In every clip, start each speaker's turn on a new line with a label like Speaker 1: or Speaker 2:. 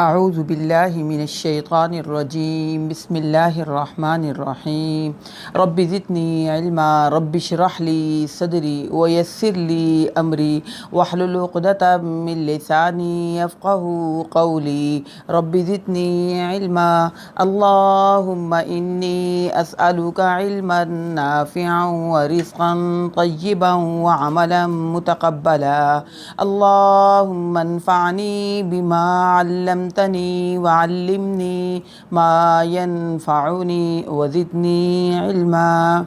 Speaker 1: اعوذ باللہ من الشیطان الرجیم بسم اللہ الرحمن الرحیم رب زدنی علما رب اشرح لی صدری ویسر لی امری واحلل عقدۃ من لسانی یفقہوا قولی رب زدنی علما اللہم انی اسألک علما نافعا ورزقا طیبا وعملا متقبلا اللہم انفعنی بما علمتنی وعلمنی ما ينفعنی وزدنی علما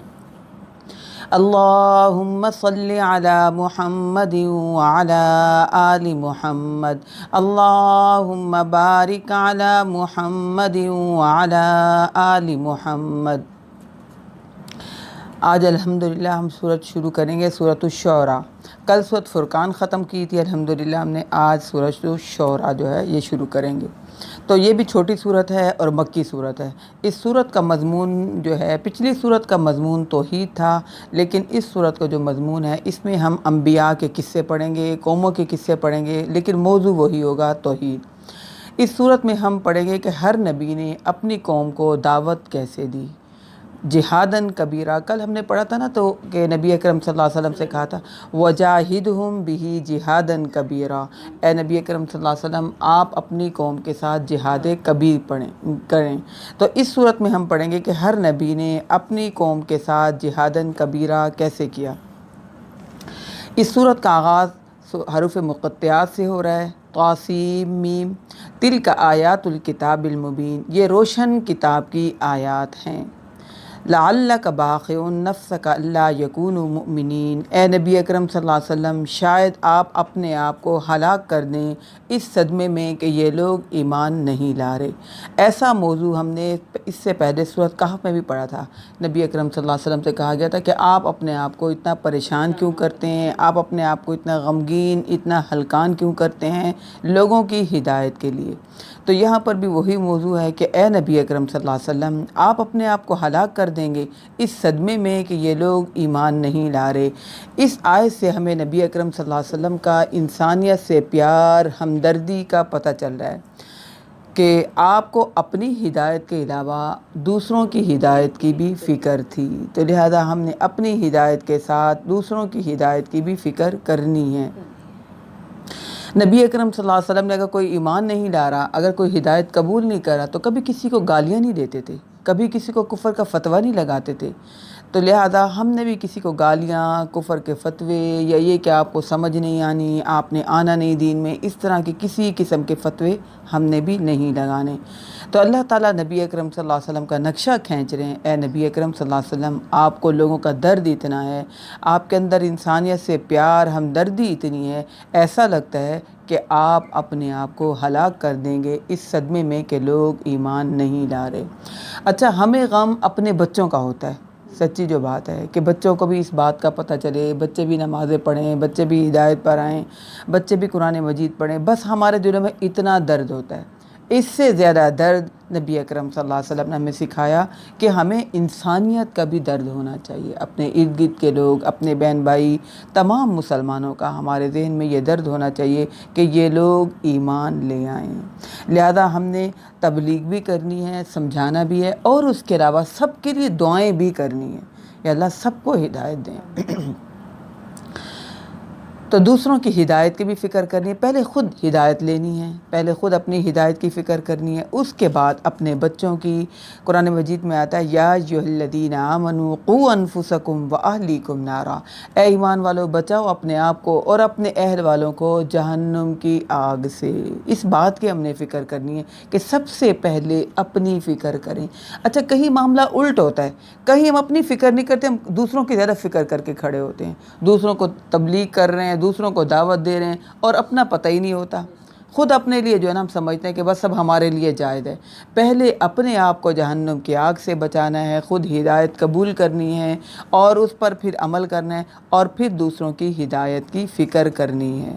Speaker 1: اللہم صل علی محمد وعلی آل محمد اللہم بارک علی محمد وعلی آل محمد۔ آج الحمدللہ ہم سورت شروع کریں گے سورۃ الشعراء۔ کل سورۃ فرقان ختم کی تھی، الحمدللہ ہم نے آج سورۃ الشعراء جو ہے یہ شروع کریں گے۔ تو یہ بھی چھوٹی سورت ہے اور مکی سورت ہے۔ اس سورت کا مضمون جو ہے، پچھلی سورت کا مضمون توحید تھا، لیکن اس سورت کا جو مضمون ہے اس میں ہم انبیاء کے قصے پڑھیں گے، قوموں کے قصے پڑھیں گے، لیکن موضوع وہی ہوگا، توحید۔ اس سورت میں ہم پڑھیں گے کہ ہر نبی نے اپنی قوم کو دعوت کیسے دی، جہاداً کبیرہ۔ کل ہم نے پڑھا تھا نا، تو کہ نبی اکرم صلی اللہ علیہ وسلم سے کہا تھا وَجَاهِدْهُمْ بِهِ جِهَادًا كَبِيرًا، اے نبی اکرم صلی اللہ علیہ وسلم آپ اپنی قوم کے ساتھ جہاد کبیر کریں۔ تو اس صورت میں ہم پڑھیں گے کہ ہر نبی نے اپنی قوم کے ساتھ جہاداً کبیرہ کیسے کیا۔ اس صورت کا آغاز حروف مقطعات سے ہو رہا ہے، طاسیم میم، تلک آیات الکتاب المبین، یہ روشن کتاب کی آیات ہیں۔ لعلک باخع نفسک الا یکونوا مؤمنین، اے نبی اکرم صلی اللہ علیہ وسلم شاید آپ اپنے آپ کو ہلاک کر دیں اس صدمے میں کہ یہ لوگ ایمان نہیں لا رہے۔ ایسا موضوع ہم نے اس سے پہلے سورۃ کہف میں بھی پڑھا تھا۔ نبی اکرم صلی اللہ علیہ وسلم سے کہا گیا تھا کہ آپ اپنے آپ کو اتنا پریشان کیوں کرتے ہیں، آپ اپنے آپ کو اتنا غمگین، اتنا ہلکان کیوں کرتے ہیں لوگوں کی ہدایت کے لیے۔ تو یہاں پر بھی وہی موضوع ہے کہ اے نبی اکرم صلی اللہ علیہ وسلم آپ اپنے آپ کو ہلاک کر دیں گے اس صدمے میں کہ یہ لوگ ایمان نہیں لا رہے۔ اس آیت سے ہمیں نبی اکرم صلی اللہ علیہ وسلم کا انسانیت سے پیار، ہمدردی کا پتہ چل رہا ہے کہ آپ کو اپنی ہدایت کے علاوہ دوسروں کی ہدایت کی بھی فکر تھی، تو لہذا ہم نے اپنی ہدایت کے ساتھ دوسروں کی ہدایت کی بھی فکر کرنی ہے۔ نبی اکرم صلی اللہ علیہ وسلم نے اگر کوئی ایمان نہیں لا رہا، اگر کوئی ہدایت قبول نہیں کر رہا، تو کبھی کسی کو گالیاں نہیں دیتے تھے، کبھی کسی کو کفر کا فتویٰ نہیں لگاتے تھے۔ تو لہذا ہم نے بھی کسی کو گالیاں، کفر کے فتوے، یا یہ کہ آپ کو سمجھ نہیں آنی، آپ نے آنا نہیں دین میں، اس طرح کے کسی قسم کے فتوے ہم نے بھی نہیں لگانے۔ تو اللہ تعالیٰ نبی اکرم صلی اللہ علیہ وسلم کا نقشہ کھینچ رہے ہیں، اے نبی اکرم صلی اللہ علیہ وسلم آپ کو لوگوں کا درد اتنا ہے، آپ کے اندر انسانیت سے پیار، ہمدردی اتنی ہے، ایسا لگتا ہے کہ آپ اپنے آپ کو ہلاک کر دیں گے اس صدمے میں کہ لوگ ایمان نہیں لا رہے۔ اچھا، ہمیں غم اپنے بچوں کا ہوتا ہے، سچی جو بات ہے کہ بچوں کو بھی اس بات کا پتہ چلے، بچے بھی نمازیں پڑھیں، بچے بھی ہدایت پر آئیں، بچے بھی قرآن مجید پڑھیں، بس ہمارے دلوں میں اتنا درد ہوتا ہے۔ اس سے زیادہ درد نبی اکرم صلی اللہ علیہ وسلم نے ہمیں سکھایا کہ ہمیں انسانیت کا بھی درد ہونا چاہیے، اپنے ارد گرد کے لوگ، اپنے بہن بھائی، تمام مسلمانوں کا ہمارے ذہن میں یہ درد ہونا چاہیے کہ یہ لوگ ایمان لے آئیں۔ لہذا ہم نے تبلیغ بھی کرنی ہے، سمجھانا بھی ہے، اور اس کے علاوہ سب کے لیے دعائیں بھی کرنی ہیں، یا اللہ سب کو ہدایت دیں۔ تو دوسروں کی ہدایت کی بھی فکر کرنی ہے، پہلے خود ہدایت لینی ہے، پہلے خود اپنی ہدایت کی فکر کرنی ہے، اس کے بعد اپنے بچوں کی۔ قرآن مجید میں آتا ہے یا ایھا الذین آمنوا قوا انفسکم واہلیکم نارا، اے ایمان والو بچاؤ اپنے آپ کو اور اپنے اہل والوں کو جہنم کی آگ سے۔ اس بات کی ہم نے فکر کرنی ہے کہ سب سے پہلے اپنی فکر کریں۔ اچھا، کہیں معاملہ الٹ ہوتا ہے، کہیں ہم اپنی فکر نہیں کرتے، ہم دوسروں کی زیادہ فکر کر کے کھڑے ہوتے ہیں، دوسروں کو تبلیغ کر رہے ہیں، دوسروں کو دعوت دے رہے ہیں، اور اپنا پتہ ہی نہیں ہوتا۔ خود اپنے لیے جو ہے نا ہم سمجھتے ہیں کہ بس سب ہمارے لیے جائز ہے۔ پہلے اپنے آپ کو جہنم کی آگ سے بچانا ہے، خود ہدایت قبول کرنی ہے اور اس پر پھر عمل کرنا ہے، اور پھر دوسروں کی ہدایت کی فکر کرنی ہے۔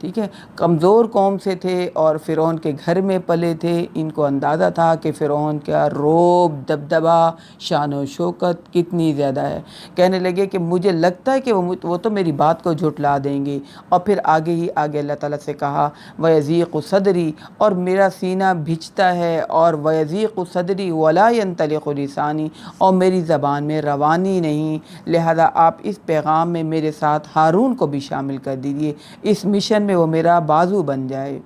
Speaker 1: ٹھیک ہے، کمزور قوم سے تھے اور فرعون کے گھر میں پلے تھے. ان کو اندازہ تھا کہ فرعون کا رعب، دبدبہ، شان و شوکت کتنی زیادہ ہے. کہنے لگے کہ مجھے لگتا ہے کہ وہ تو میری بات کو جھٹلا دیں گے. اور پھر آگے اللہ تعالیٰ سے کہا وَيَضِيقُ صَدْرِي، اور میرا سینہ بھجتا ہے، اور وَيَضِيقُ صَدْرِي وَلَا يَنْطَلِقُ لِسَانِي، اور میری زبان میں روانی نہیں. لہذا آپ اس پیغام میں میرے ساتھ ہارون کو بھی شامل کر دیجئے، اس مشن میں وہ میرا بازو بن جائے.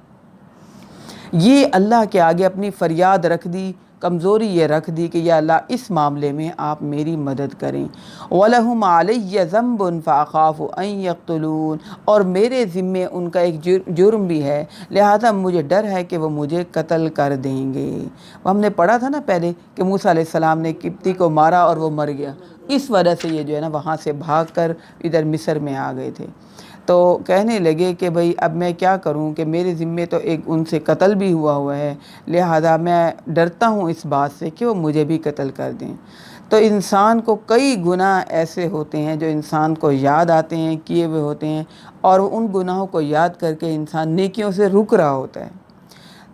Speaker 1: یہ اللہ کے آگے اپنی فریاد رکھ دی، کمزوری یہ رکھ دی کہ یا اللہ اس معاملے میں آپ میری مدد کریں. وَلَهُمْ عَلَيَّ ذَنْبٌ فَأَخَافُ أَنْ يَقْتُلُونِ، اور میرے ذمے ان کا ایک جرم بھی ہے، لہذا مجھے ڈر ہے کہ وہ مجھے قتل کر دیں گے. ہم نے پڑھا تھا نا پہلے کہ موسیٰ علیہ السلام نے قبطی کو مارا اور وہ مر گیا، اس وجہ سے یہ جو ہے نا وہاں سے بھاگ کر ادھر مصر میں آ گئے تھے. تو کہنے لگے کہ بھئی اب میں کیا کروں کہ میرے ذمے تو ایک ان سے قتل بھی ہوا ہے، لہذا میں ڈرتا ہوں اس بات سے کہ وہ مجھے بھی قتل کر دیں. تو انسان کو کئی گناہ ایسے ہوتے ہیں جو انسان کو یاد آتے ہیں، کیے ہوئے ہوتے ہیں، اور ان گناہوں کو یاد کر کے انسان نیکیوں سے رک رہا ہوتا ہے.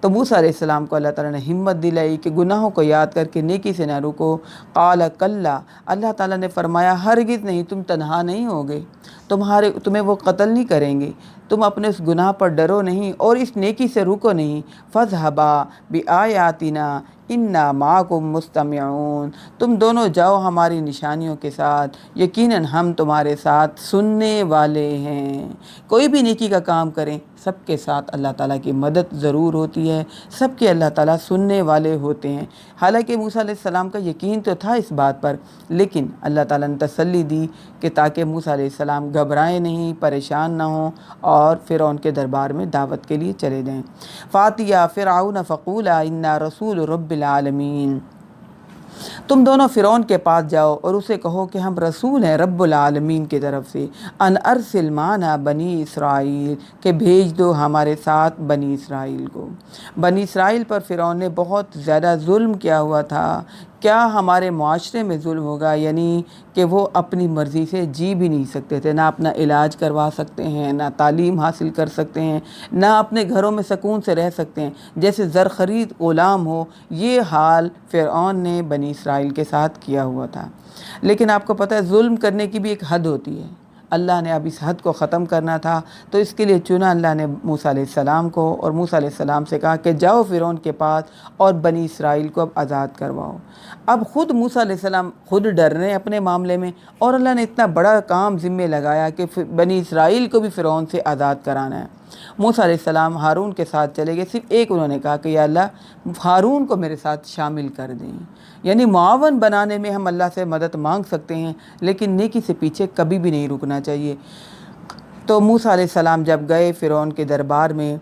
Speaker 1: تو موسیٰ علیہ السلام کو اللہ تعالیٰ نے ہمت دلائی کہ گناہوں کو یاد کر کے نیکی سے نہ رکو. قال کلا، اللہ تعالیٰ نے فرمایا ہرگز نہیں، تم تنہا نہیں ہوگے، تمہیں وہ قتل نہیں کریں گے، تم اپنے اس گناہ پر ڈرو نہیں اور اس نیکی سے رکو نہیں. فاذهبا بآیاتنا انا معکم مستمعون، تم دونوں جاؤ ہماری نشانیوں کے ساتھ، یقیناً ہم تمہارے ساتھ سننے والے ہیں. کوئی بھی نیکی کا کام کریں، سب کے ساتھ اللہ تعالیٰ کی مدد ضرور ہوتی ہے، سب کے اللہ تعالیٰ سننے والے ہوتے ہیں. حالانکہ موسیٰ علیہ السلام کا یقین تو تھا اس بات پر، لیکن اللہ تعالیٰ نے تسلی دی کہ تاکہ موسیٰ علیہ السلام گھبرائیں نہیں، پریشان نہ ہوں اور فرعون کے دربار میں دعوت کے لیے چلے جائیں. فاتیا فرعون فقولا انا رسول رب العالمین، تم دونوں فرعون کے پاس جاؤ اور اسے کہو کہ ہم رسول ہیں رب العالمین کی طرف سے. ان ارسل معنا بنی اسرائیل، کہ بھیج دو ہمارے ساتھ بنی اسرائیل کو. بنی اسرائیل پر فرعون نے بہت زیادہ ظلم کیا ہوا تھا. کیا ہمارے معاشرے میں ظلم ہوگا، یعنی کہ وہ اپنی مرضی سے جی بھی نہیں سکتے تھے، نہ اپنا علاج کروا سکتے ہیں، نہ تعلیم حاصل کر سکتے ہیں، نہ اپنے گھروں میں سکون سے رہ سکتے ہیں، جیسے زرخرید غلام ہو. یہ حال فرعون نے بنی اسرائیل کے ساتھ کیا ہوا تھا. لیکن آپ کو پتہ ہے ظلم کرنے کی بھی ایک حد ہوتی ہے. اللہ نے اب اس حد کو ختم کرنا تھا، تو اس کے لیے چنا اللہ نے موسیٰ علیہ السلام کو، اور موسیٰ علیہ السلام سے کہا کہ جاؤ فرعون کے پاس اور بنی اسرائیل کو اب آزاد کرواؤ. اب خود موسیٰ علیہ السلام خود ڈر رہے ہیں اپنے معاملے میں، اور اللہ نے اتنا بڑا کام ذمہ لگایا کہ بنی اسرائیل کو بھی فرعون سے آزاد کرانا ہے. موسیٰ علیہ السلام ہارون کے ساتھ چلے گئے. صرف ایک انہوں نے کہا کہ یا اللہ ہارون کو میرے ساتھ شامل کر دیں، یعنی معاون بنانے میں ہم اللہ سے مدد مانگ سکتے ہیں، لیکن نیکی سے پیچھے کبھی بھی نہیں رکنا چاہیے. تو موسیٰ علیہ السلام جب گئے فرعون کے دربار میں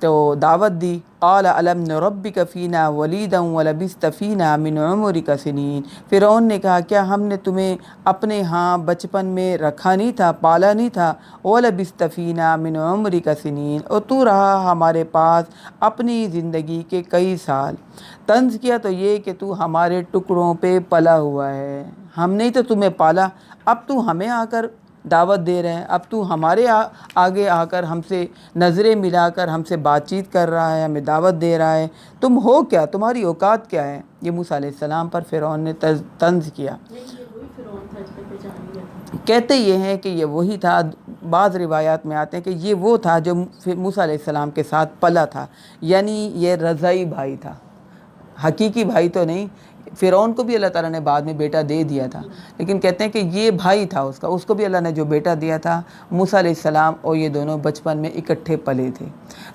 Speaker 1: تو دعوت دی. قال الم نربک فینا ولیدا ولبثت فینا من عمرک سنین، فرعون نے کہا کیا ہم نے تمہیں اپنے ہاں بچپن میں رکھا نہیں تھا، پالا نہیں تھا؟ ولبثت فینا من عمرک سنین، اور تو رہا ہمارے پاس اپنی زندگی کے کئی سال. طنز کیا تو یہ کہ تو ہمارے ٹکڑوں پہ پلا ہوا ہے، ہم نے تو تمہیں پالا، اب تو ہمیں آ کر دعوت دے رہے ہیں، اب تو ہمارے آگے آ کر ہم سے نظریں ملا کر ہم سے بات چیت کر رہا ہے، ہمیں دعوت دے رہا ہے، تم ہو کیا، تمہاری اوقات کیا ہے؟ یہ موسیٰ علیہ السلام پر فرعون نے طنز کیا. کہتے یہ ہیں کہ یہ وہی تھا. بعض روایات میں آتے ہیں کہ یہ وہ تھا جو موسیٰ علیہ السلام کے ساتھ پلا تھا، یعنی یہ رضائی بھائی تھا، حقیقی بھائی تو نہیں. فرعون کو بھی اللہ تعالیٰ نے بعد میں بیٹا دے دیا تھا، لیکن کہتے ہیں کہ یہ بھائی تھا اس کو بھی اللہ نے جو بیٹا دیا تھا. موسیٰ علیہ السلام اور یہ دونوں بچپن میں اکٹھے پلے تھے.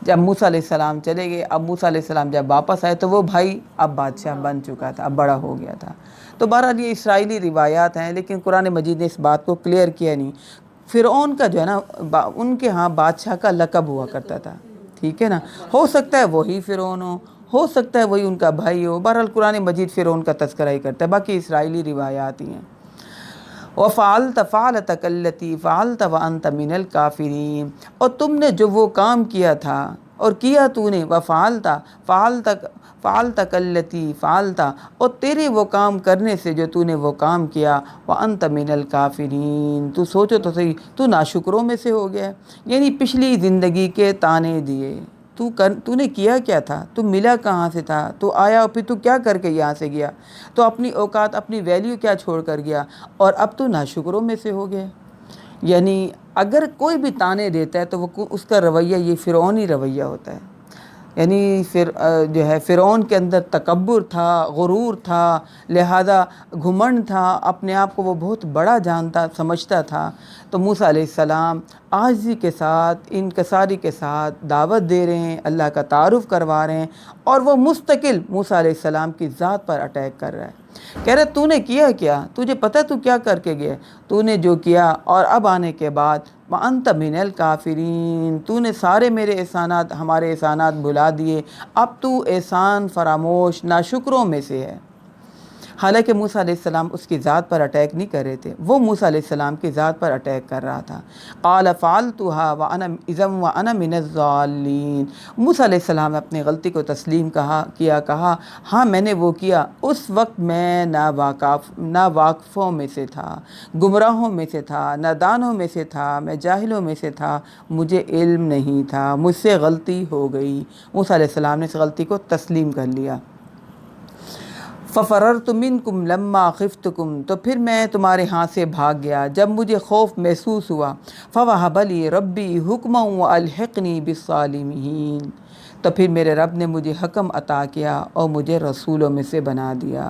Speaker 1: جب موسیٰ علیہ السلام چلے گئے، اب موسیٰ علیہ السلام جب واپس آئے تو وہ بھائی اب بادشاہ بن چکا تھا، اب بڑا ہو گیا تھا. تو بہرحال یہ اسرائیلی روایات ہیں، لیکن قرآن مجید نے اس بات کو کلیئر کیا نہیں. فرعون کا جو ہے نا ان کے ہاں بادشاہ کا لقب ہوا کرتا تھا، ٹھیک ہے نا، ہو سکتا ہے وہی فرعون ہو سکتا ہے وہی ان کا بھائی ہو. بہرحال قرآن مجید فرعون کا تذکرہ ہی کرتا ہے، باقی اسرائیلی روایات ہی ہیں. وَفَعَلْتَ فَعْلَتَكَ الَّتِي فَعَلْتَ وَأَنْتَ مِنَ الْكَافِرِينَ، اور تم نے جو وہ کام کیا تھا اور کیا تو نے، وفعلتا فعلتا کلتی فعلتا، اور تیرے وہ کام کرنے سے جو تو نے وہ کام کیا، وانت من الکافرین، تو سوچو تو صحیح، تو ناشکروں میں سے ہو گیا، یعنی پچھلی زندگی کے تانے دیے، تو نے کیا کیا تھا، تو ملا کہاں سے تھا، تو آیا اور پھر تو کیا کر کے یہاں سے گیا، تو اپنی اوقات اپنی ویلیو کیا چھوڑ کر گیا، اور اب تو ناشکروں میں سے ہو گیا۔ یعنی اگر کوئی بھی تانے دیتا ہے تو وہ اس کا رویہ یہ فرعونی رویہ ہوتا ہے، یعنی پھر جو ہے فرعون کے اندر تکبر تھا، غرور تھا، لہذا گھمنڈ تھا، اپنے آپ کو وہ بہت بڑا جانتا سمجھتا تھا۔ تو موسیٰ علیہ السلام عاجزی کے ساتھ، انکساری کے ساتھ دعوت دے رہے ہیں، اللہ کا تعارف کروا رہے ہیں، اور وہ مستقل موسیٰ علیہ السلام کی ذات پر اٹیک کر رہا ہے، کہہ رہے تو نے کیا کیا، تجھے پتہ تو کیا کر کے گیا، تو نے جو کیا، اور اب آنے کے بعد وَأَنْتَ مِنَ الْكَافِرِينَ، تو نے سارے میرے احسانات، ہمارے احسانات بھلا دیے، اب تو احسان فراموش ناشکروں میں سے ہے۔ حالانکہ موسیٰ علیہ السلام اس کی ذات پر اٹیک نہیں کر رہے تھے، وہ موسیٰ علیہ السلام کی ذات پر اٹیک کر رہا تھا۔ قَالَ فَعَلْتُهَا وَأَنَا إِذًا وَأَنَا مِنَ الضَّالِّينَ، موسیٰ علیہ السلام نے اپنی غلطی کو تسلیم کہا ہاں میں نے وہ کیا، اس وقت میں ناواقفوں میں سے تھا، گمراہوں میں سے تھا، نادانوں میں سے تھا، میں جاہلوں میں سے تھا، مجھے علم نہیں تھا، مجھ سے غلطی ہو گئی۔ موسیٰ علیہ السلام نے اس غلطی کو تسلیم کر لیا۔ فَفَرَرْتُ مِنْكُمْ لَمَّا خِفْتُكُمْ، تو پھر میں تمہارے ہاں سے بھاگ گیا جب مجھے خوف محسوس ہوا۔ فَوَهَبَ لِي رَبِّي حُكْمًا وَأَلْحِقْنِي بِالصَّالِحِينَ، تو پھر میرے رب نے مجھے حکم عطا کیا اور مجھے رسولوں میں سے بنا دیا۔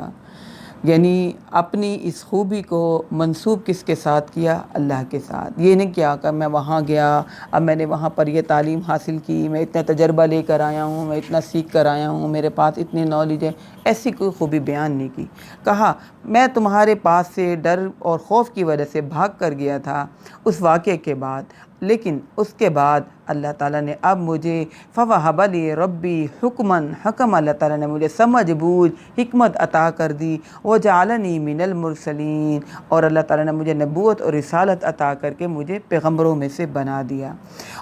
Speaker 1: یعنی اپنی اس خوبی کو منسوب کس کے ساتھ کیا؟ اللہ کے ساتھ۔ یہ نہیں کیا کہ میں وہاں گیا، اب میں نے وہاں پر یہ تعلیم حاصل کی، میں اتنا تجربہ لے کر آیا ہوں، میں اتنا سیکھ کر آیا ہوں، میرے پاس اتنی نالج ہے، ایسی کوئی خوبی بیان نہیں کی۔ کہا میں تمہارے پاس سے ڈر اور خوف کی وجہ سے بھاگ کر گیا تھا اس واقعے کے بعد، لیکن اس کے بعد اللہ تعالیٰ نے اب مجھے فَوَهَبَ لِي رَبِّي حُكْمًا، حکم اللہ تعالیٰ نے مجھے سمجھ بوجھ حکمت عطا کر دی، وَجَعَلَنِي مِنَ الْمُرْسَلِينَ، اور اللہ تعالیٰ نے مجھے نبوت اور رسالت عطا کر کے مجھے پیغمبروں میں سے بنا دیا۔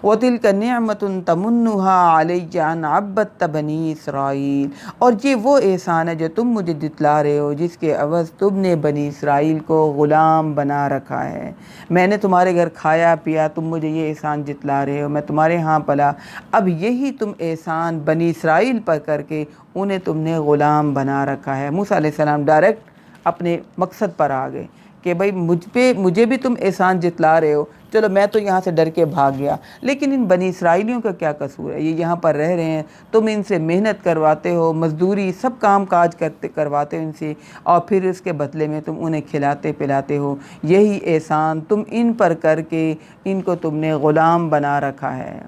Speaker 1: وَتِلْكَ نِعْمَةٌ تَمُنُّهَا عَلَيَّ أَنْ عَبَّدْتَ بَنِي اسرائیل، اور یہ وہ احسان ہے جو تم مجھے جتلا رہے ہو، جس کے عوض تم نے بنی اسرائیل کو غلام بنا رکھا ہے۔ میں نے تمہارے گھر کھایا پیا، تم مجھے یہ احسان جتلا رہے ہو، میں تمہارے ہاں پلا، اب یہی تم احسان بنی اسرائیل پر کر کے انہیں تم نے غلام بنا رکھا ہے۔ موسیٰ علیہ السلام ڈائریکٹ اپنے مقصد پر آ گئے کہ بھائی مجھے بھی تم احسان جتلا رہے ہو، چلو میں تو یہاں سے ڈر کے بھاگ گیا، لیکن ان بنی اسرائیلیوں کا کیا قصور ہے، یہ یہاں پر رہ رہے ہیں، تم ان سے محنت کرواتے ہو، مزدوری سب کام کاج کرواتے ہو ان سے، اور پھر اس کے بدلے میں تم انہیں کھلاتے پلاتے ہو، یہی احسان تم ان پر کر کے ان کو تم نے غلام بنا رکھا ہے۔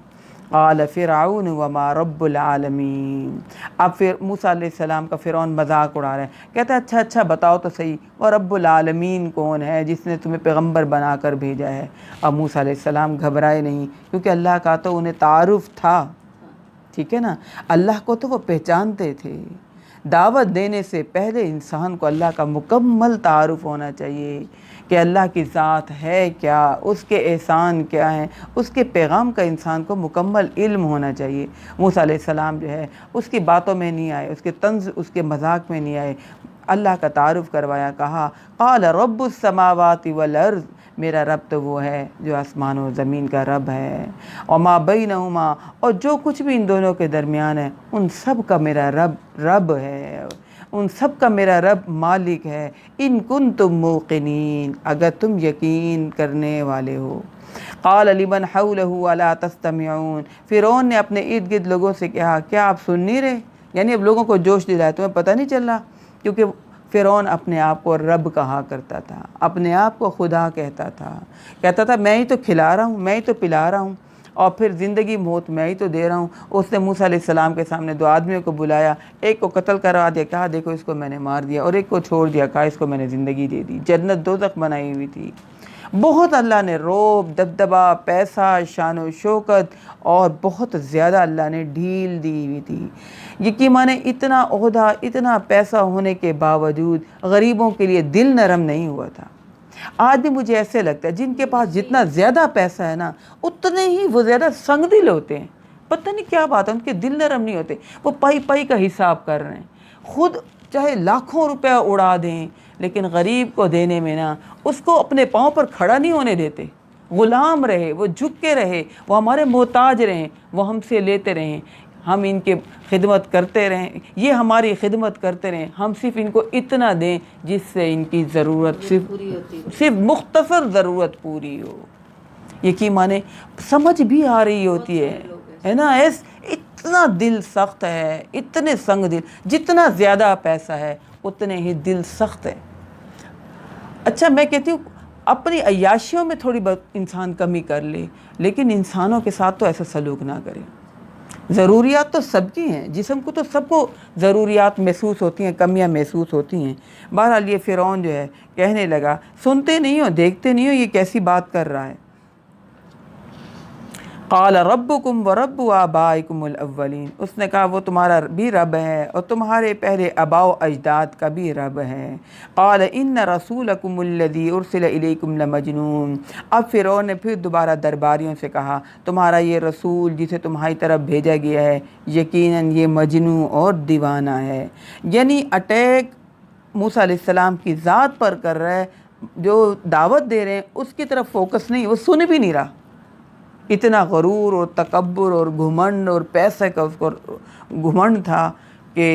Speaker 1: قال فرعون وما رب العالمین، اب پھر موسیٰ علیہ السلام کا فرعون مذاق اڑا رہا ہے، کہتا ہے اچھا بتاؤ تو صحیح، وہ رب العالمین کون ہے جس نے تمہیں پیغمبر بنا کر بھیجا ہے؟ اب موسیٰ علیہ السلام گھبرائے نہیں، کیونکہ اللہ کا تو انہیں تعارف تھا، ٹھیک ہے نا، اللہ کو تو وہ پہچانتے تھے۔ دعوت دینے سے پہلے انسان کو اللہ کا مکمل تعارف ہونا چاہیے کہ اللہ کی ذات ہے کیا، اس کے احسان کیا ہیں، اس کے پیغام کا انسان کو مکمل علم ہونا چاہیے۔ موسیٰ علیہ السلام جو ہے اس کی باتوں میں نہیں آئے، اس کے طنز اس کے مذاق میں نہیں آئے، اللہ کا تعارف کروایا، کہا قال رب السماوات والارض، میرا رب تو وہ ہے جو آسمان و زمین کا رب ہے، وما بینہما، اور جو کچھ بھی ان دونوں کے درمیان ہے ان سب کا میرا رب ہے، ان سب کا میرا رب مالک ہے، ان کنتم موقنین، اگر تم یقین کرنے والے ہو۔ قال لمن حولہ الا تستمعون، فرعون نے اپنے ارد گرد لوگوں سے کہا کیا آپ سن نہیں رہے؟ یعنی اب لوگوں کو جوش دلایا، تمہیں پتہ نہیں چل رہا؟ کیونکہ فرعون اپنے آپ کو رب کہا کرتا تھا، اپنے آپ کو خدا کہتا تھا میں ہی تو کھلا رہا ہوں، میں ہی تو پلا رہا ہوں، اور پھر زندگی موت میں ہی تو دے رہا ہوں۔ اس نے موسیٰ علیہ السلام کے سامنے دو آدمیوں کو بلایا، ایک کو قتل کروا دیا، کہا دیکھو اس کو میں نے مار دیا، اور ایک کو چھوڑ دیا، کہا اس کو میں نے زندگی دے دی۔ جنت دوزخ بنائی ہوئی تھی، بہت اللہ نے روب، دبدبہ، پیسہ، شان و شوکت، اور بہت زیادہ اللہ نے ڈھیل دی ہوئی تھی۔ یقین مانے اتنا عہدہ، اتنا پیسہ ہونے کے باوجود غریبوں کے لیے دل نرم نہیں ہوا تھا۔ آج بھی مجھے ایسے لگتا ہے جن کے پاس جتنا زیادہ پیسہ ہے نا، اتنے ہی وہ زیادہ سنگ دل ہوتے ہیں، پتہ نہیں کیا بات ہے، ان کے دل نرم نہیں ہوتے، وہ پائی پائی کا حساب کر رہے ہیں، خود چاہے لاکھوں روپیہ اڑا دیں لیکن غریب کو دینے میں نا اس کو اپنے پاؤں پر کھڑا نہیں ہونے دیتے، غلام رہے، وہ جھک کے رہے، وہ ہمارے محتاج رہیں، وہ ہم سے لیتے رہیں، ہم ان کے خدمت کرتے رہیں، یہ ہماری خدمت کرتے رہیں، ہم صرف ان کو اتنا دیں جس سے ان کی ضرورت صرف مختصر ضرورت پوری ہو۔ یقین مانے سمجھ بھی آ رہی ہوتی ہے نا، اتنا دل سخت ہے، اتنے سنگ دل، جتنا زیادہ پیسہ ہے اتنے ہی دل سخت ہے۔ اچھا میں کہتی ہوں اپنی عیاشیوں میں تھوڑی بہت انسان کمی کر لے، لیکن انسانوں کے ساتھ تو ایسا سلوک نہ کرے۔ ضروریات تو سب کی ہیں، جسم کو تو سب کو ضروریات محسوس ہوتی ہیں، کمیاں محسوس ہوتی ہیں۔ بہرحال یہ فرعون جو ہے کہنے لگا، سنتے نہیں ہو، دیکھتے نہیں ہو یہ کیسی بات کر رہا ہے۔ قال ربکم ورب آبائکم الاولین، اس نے کہا وہ تمہارا بھی رب ہے اور تمہارے پہلے آباء و اجداد کا بھی رب ہے۔ قال ان رسولکم الذی ارسل الیکم لمجنون، اب فرعون نے پھر دوبارہ درباریوں سے کہا تمہارا یہ رسول جسے تمہاری طرف بھیجا گیا ہے یقیناً یہ مجنون اور دیوانہ ہے، یعنی اٹیک موسیٰ علیہ السلام کی ذات پر کر رہا ہے، جو دعوت دے رہے ہیں اس کی طرف فوکس نہیں، وہ سن بھی نہیں رہا، اتنا غرور اور تکبر اور گھمنڈ اور پیسے کا اس کو گھمنڈ تھا کہ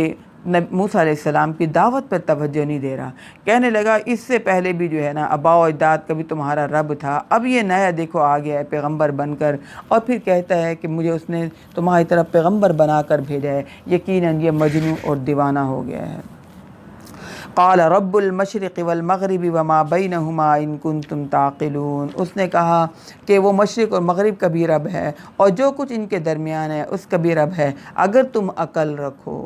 Speaker 1: موسیٰ علیہ السلام کی دعوت پر توجہ نہیں دے رہا۔ کہنے لگا اس سے پہلے بھی جو ہے نا آباء و اجداد کا بھی تمہارا رب تھا، اب یہ نیا دیکھو آ گیا ہے پیغمبر بن کر، اور پھر کہتا ہے کہ مجھے اس نے تمہاری طرف پیغمبر بنا کر بھیجا ہے، یقیناً یہ مجنون اور دیوانہ ہو گیا ہے۔ قال رب المشرق والمغرب وما بینہما ان کنتم تعقلون، اس نے کہا کہ وہ مشرق اور مغرب کا بھی رب ہے اور جو کچھ ان کے درمیان ہے اس کا بھی رب ہے اگر تم عقل رکھو۔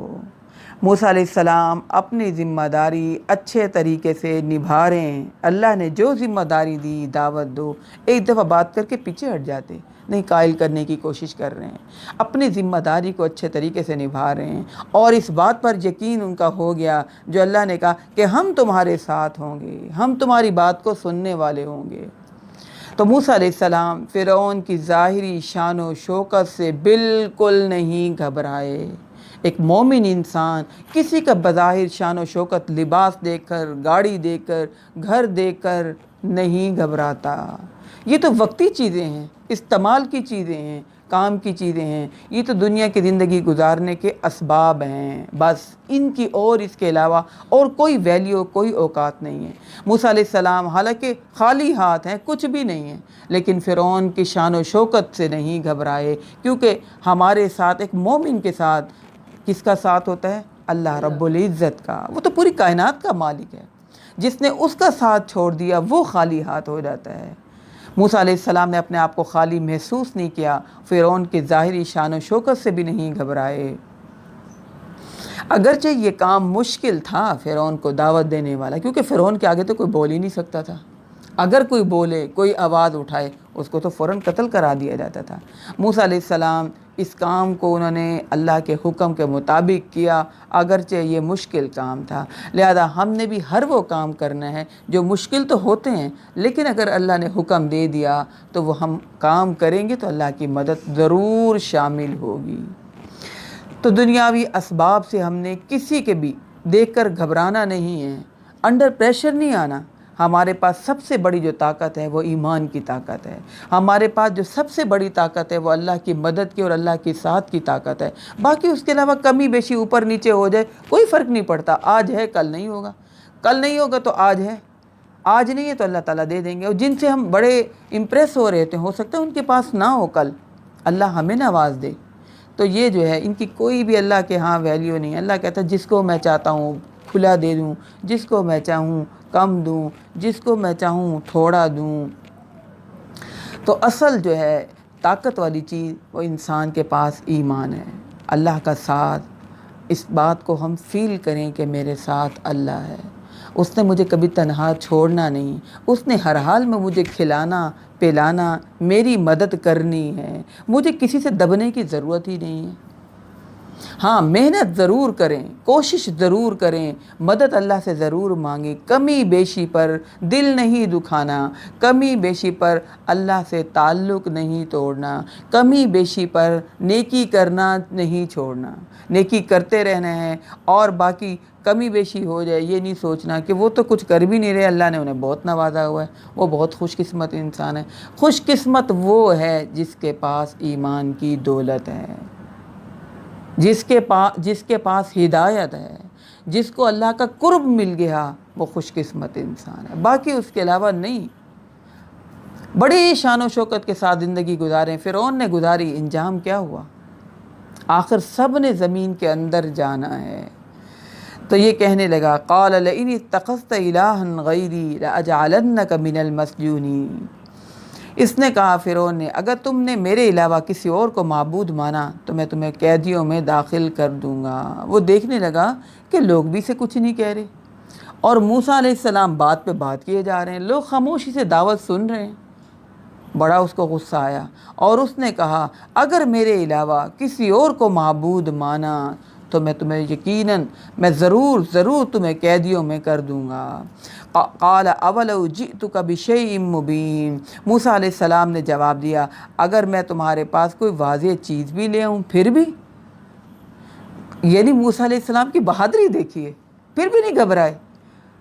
Speaker 1: موسیٰ علیہ السلام اپنی ذمہ داری اچھے طریقے سے نبھا رہے ہیں، اللہ نے جو ذمہ داری دی دعوت دو، ایک دفعہ بات کر کے پیچھے ہٹ جاتے نہیں، قائل کرنے کی کوشش کر رہے ہیں، اپنی ذمہ داری کو اچھے طریقے سے نبھا رہے ہیں، اور اس بات پر یقین ان کا ہو گیا جو اللہ نے کہا کہ ہم تمہارے ساتھ ہوں گے، ہم تمہاری بات کو سننے والے ہوں گے۔ تو موسیٰ علیہ السلام فرعون کی ظاہری شان و شوکت سے بالکل نہیں گھبرائے۔ ایک مومن انسان کسی کا بظاہر شان و شوکت، لباس دیکھ کر، گاڑی دیکھ کر، گھر دیکھ کر نہیں گھبراتا۔ یہ تو وقتی چیزیں ہیں، استعمال کی چیزیں ہیں، کام کی چیزیں ہیں، یہ تو دنیا کی زندگی گزارنے کے اسباب ہیں، بس ان کی اور اس کے علاوہ اور کوئی ویلیو، کوئی اوقات نہیں ہے۔ موسیٰ علیہ السلام حالانکہ خالی ہاتھ ہیں، کچھ بھی نہیں ہیں، لیکن فرعون کی شان و شوکت سے نہیں گھبرائے، کیونکہ ہمارے ساتھ ایک مومن کے ساتھ کس کا ساتھ ہوتا ہے؟ اللہ رب العزت کا، وہ تو پوری کائنات کا مالک ہے، جس نے اس کا ساتھ چھوڑ دیا وہ خالی ہاتھ ہو جاتا ہے۔ موسیٰ علیہ السلام نے اپنے آپ کو خالی محسوس نہیں کیا، فرعون کی ظاہری شان و شوکت سے بھی نہیں گھبرائے۔ اگرچہ یہ کام مشکل تھا فرعون کو دعوت دینے والا، کیونکہ فرعون کے آگے تو کوئی بول ہی نہیں سکتا تھا، اگر کوئی بولے، کوئی آواز اٹھائے اس کو تو فوراً قتل کرا دیا جاتا تھا۔ موسیٰ علیہ السلام اس کام کو انہوں نے اللہ کے حکم کے مطابق کیا، اگرچہ یہ مشکل کام تھا، لہذا ہم نے بھی ہر وہ کام کرنا ہے جو مشکل تو ہوتے ہیں، لیکن اگر اللہ نے حکم دے دیا تو وہ ہم کام کریں گے تو اللہ کی مدد ضرور شامل ہوگی۔ تو دنیاوی اسباب سے ہم نے کسی کے بھی دیکھ کر گھبرانا نہیں ہے، انڈر پریشر نہیں آنا۔ ہمارے پاس سب سے بڑی جو طاقت ہے وہ ایمان کی طاقت ہے، ہمارے پاس جو سب سے بڑی طاقت ہے وہ اللہ کی مدد کی اور اللہ کی ساتھ کی طاقت ہے۔ باقی اس کے علاوہ کمی بیشی اوپر نیچے ہو جائے کوئی فرق نہیں پڑتا، آج ہے کل نہیں ہوگا، کل نہیں ہوگا تو آج ہے، آج نہیں ہے تو اللہ تعالیٰ دے دیں گے، اور جن سے ہم بڑے امپریس ہو رہے تھے ہو سکتا ہے ان کے پاس نہ ہو، کل اللہ ہمیں نواز دے۔ تو یہ جو ہے ان کی کوئی بھی اللہ کے ہاں ویلیو نہیں ہے۔ اللہ کہتا ہے جس کو میں چاہتا ہوں کھلا دے دوں، جس کو میں چاہوں کم دوں، جس کو میں چاہوں تھوڑا دوں۔ تو اصل جو ہے طاقت والی چیز وہ انسان کے پاس ایمان ہے، اللہ کا ساتھ، اس بات کو ہم فیل کریں کہ میرے ساتھ اللہ ہے، اس نے مجھے کبھی تنہا چھوڑنا نہیں، اس نے ہر حال میں مجھے کھلانا پلانا، میری مدد کرنی ہے، مجھے کسی سے دبنے کی ضرورت ہی نہیں ہے۔ ہاں محنت ضرور کریں، کوشش ضرور کریں، مدد اللہ سے ضرور مانگیں، کمی بیشی پر دل نہیں دکھانا، کمی بیشی پر اللہ سے تعلق نہیں توڑنا، کمی بیشی پر نیکی کرنا نہیں چھوڑنا، نیکی کرتے رہنا ہے، اور باقی کمی بیشی ہو جائے یہ نہیں سوچنا کہ وہ تو کچھ کر بھی نہیں رہے، اللہ نے انہیں بہت نوازا ہوا ہے، وہ بہت خوش قسمت انسان ہے۔ خوش قسمت وہ ہے جس کے پاس ایمان کی دولت ہے، جس کے پاس ہدایت ہے، جس کو اللہ کا قرب مل گیا، وہ خوش قسمت انسان ہے، باقی اس کے علاوہ نہیں۔ بڑی شان و شوکت کے ساتھ زندگی گزاریں، فرعون نے گزاری، انجام کیا ہوا؟ آخر سب نے زمین کے اندر جانا ہے۔ تو یہ کہنے لگا قال لئن اتخذت الہا غیری لاجعلنک من المسجونین، اس نے کہا فرعون نے اگر تم نے میرے علاوہ کسی اور کو معبود مانا تو میں تمہیں قیدیوں میں داخل کر دوں گا۔ وہ دیکھنے لگا کہ لوگ بھی سے کچھ نہیں کہہ رہے، اور موسیٰ علیہ السلام بات پہ بات کیے جا رہے ہیں، لوگ خاموشی سے دعوت سن رہے ہیں۔ بڑا اس کو غصہ آیا، اور اس نے کہا اگر میرے علاوہ کسی اور کو معبود مانا تو میں تمہیں یقیناً میں ضرور تمہیں قیدیوں میں کر دوں گا۔ قال اولو جئتک بشیء مبین، موسیٰ علیہ السلام نے جواب دیا اگر میں تمہارے پاس کوئی واضح چیز بھی لے آؤں پھر بھی؟ یعنی موسیٰ علیہ السلام کی بہادری دیکھیے، پھر بھی نہیں گھبرائے،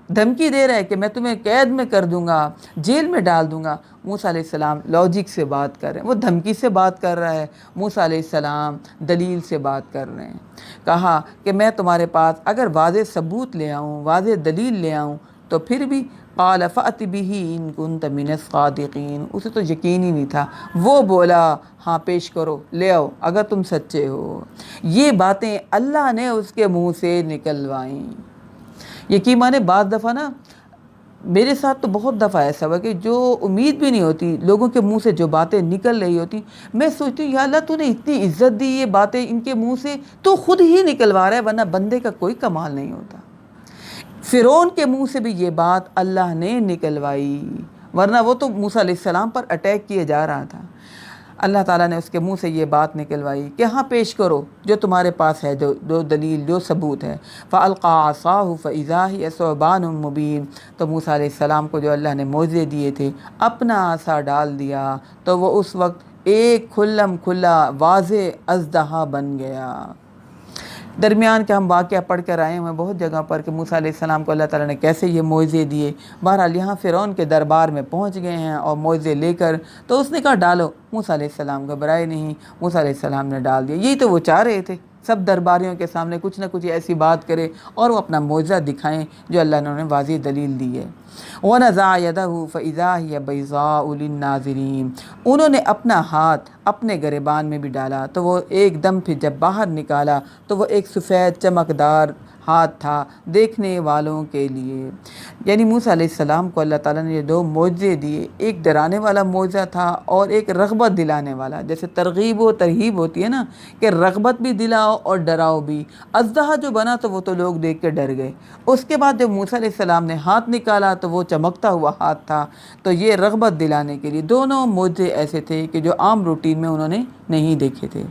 Speaker 1: دھمکی دے رہا ہے کہ میں تمہیں قید میں کر دوں گا، جیل میں ڈال دوں گا۔ موسیٰ علیہ السلام لاجک سے بات کر رہے ہیں، وہ دھمکی سے بات کر رہا ہے، موسیٰ علیہ السلام دلیل سے بات کر رہے ہیں۔ کہا کہ میں تمہارے پاس اگر واضح ثبوت لے آؤں، واضح دلیل لے آؤں تو پھر بھی؟ قال فأت بہ ان کنت من الصادقین، اسے تو یقین ہی نہیں تھا، وہ بولا ہاں پیش کرو، لے آؤ اگر تم سچے ہو۔ یہ باتیں اللہ نے اس کے منہ سے نکلوائیں۔ یقین مانے بعض دفعہ نا میرے ساتھ تو بہت دفعہ ایسا ہوا کہ جو امید بھی نہیں ہوتی لوگوں کے منہ سے جو باتیں نکل رہی ہوتی، میں سوچتی ہوں یا اللہ تو نے اتنی عزت دی یہ باتیں ان کے منہ سے، تو خود ہی نکلوا رہا ہے، ورنہ بندے کا کوئی کمال نہیں ہوتا۔ فرعون کے منہ سے بھی یہ بات اللہ نے نکلوائی، ورنہ وہ تو موسیٰ علیہ السلام پر اٹیک کیے جا رہا تھا۔ اللہ تعالیٰ نے اس کے منہ سے یہ بات نکلوائی کہ ہاں پیش کرو جو تمہارے پاس ہے، جو دلیل، جو ثبوت ہے۔ فَأَلْقَىٰ عَصَاهُ فَإِذَا هِيَ ثُعْبَانٌ مُّبِينٌ، تو موسیٰ علیہ السلام کو جو اللہ نے معجزے دیے تھے اپنا عصا ڈال دیا تو وہ اس وقت ایک کھلم کھلا واضح اژدہا بن گیا۔ درمیان کے ہم واقعہ پڑھ کر آئے ہیں بہت جگہ پر کہ موسیٰ علیہ السلام کو اللہ تعالیٰ نے کیسے یہ معجزے دیے۔ بہرحال یہاں فرعون کے دربار میں پہنچ گئے ہیں اور معجزے لے کر، تو اس نے کہا ڈالو، موسیٰ علیہ السلام گھبرائے نہیں، موسیٰ علیہ السلام نے ڈال دیا۔ یہی تو وہ چاہ رہے تھے، سب درباریوں کے سامنے کچھ نہ کچھ ایسی بات کرے اور وہ اپنا معجزہ دکھائیں جو اللہ نے انہیں واضح دلیل دی ہے۔ وَنَزَعَ يَدَهُ فَإِذَا هِيَ بَيْضَاءُ لِلنَّاظِرِينَ، انہوں نے اپنا ہاتھ اپنے گریبان میں بھی ڈالا تو وہ ایک دم پھر جب باہر نکالا تو وہ ایک سفید چمکدار ہاتھ تھا دیکھنے والوں کے لیے۔ یعنی موسیٰ علیہ السلام کو اللہ تعالیٰ نے یہ دو معجزے دیے، ایک ڈرانے والا معجزہ تھا اور ایک رغبت دلانے والا، جیسے ترغیب و ترہیب ہوتی ہے نا کہ رغبت بھی دلاؤ اور ڈراؤ بھی۔ اژدہا جو بنا تو وہ تو لوگ دیکھ کے ڈر گئے، اس کے بعد جب موسیٰ علیہ السلام نے ہاتھ نکالا تو وہ چمکتا ہوا ہاتھ تھا، تو یہ رغبت دلانے کے لیے دونوں معجزے ایسے تھے کہ جو عام روٹین میں انہوں نے نہیں دیکھے تھے۔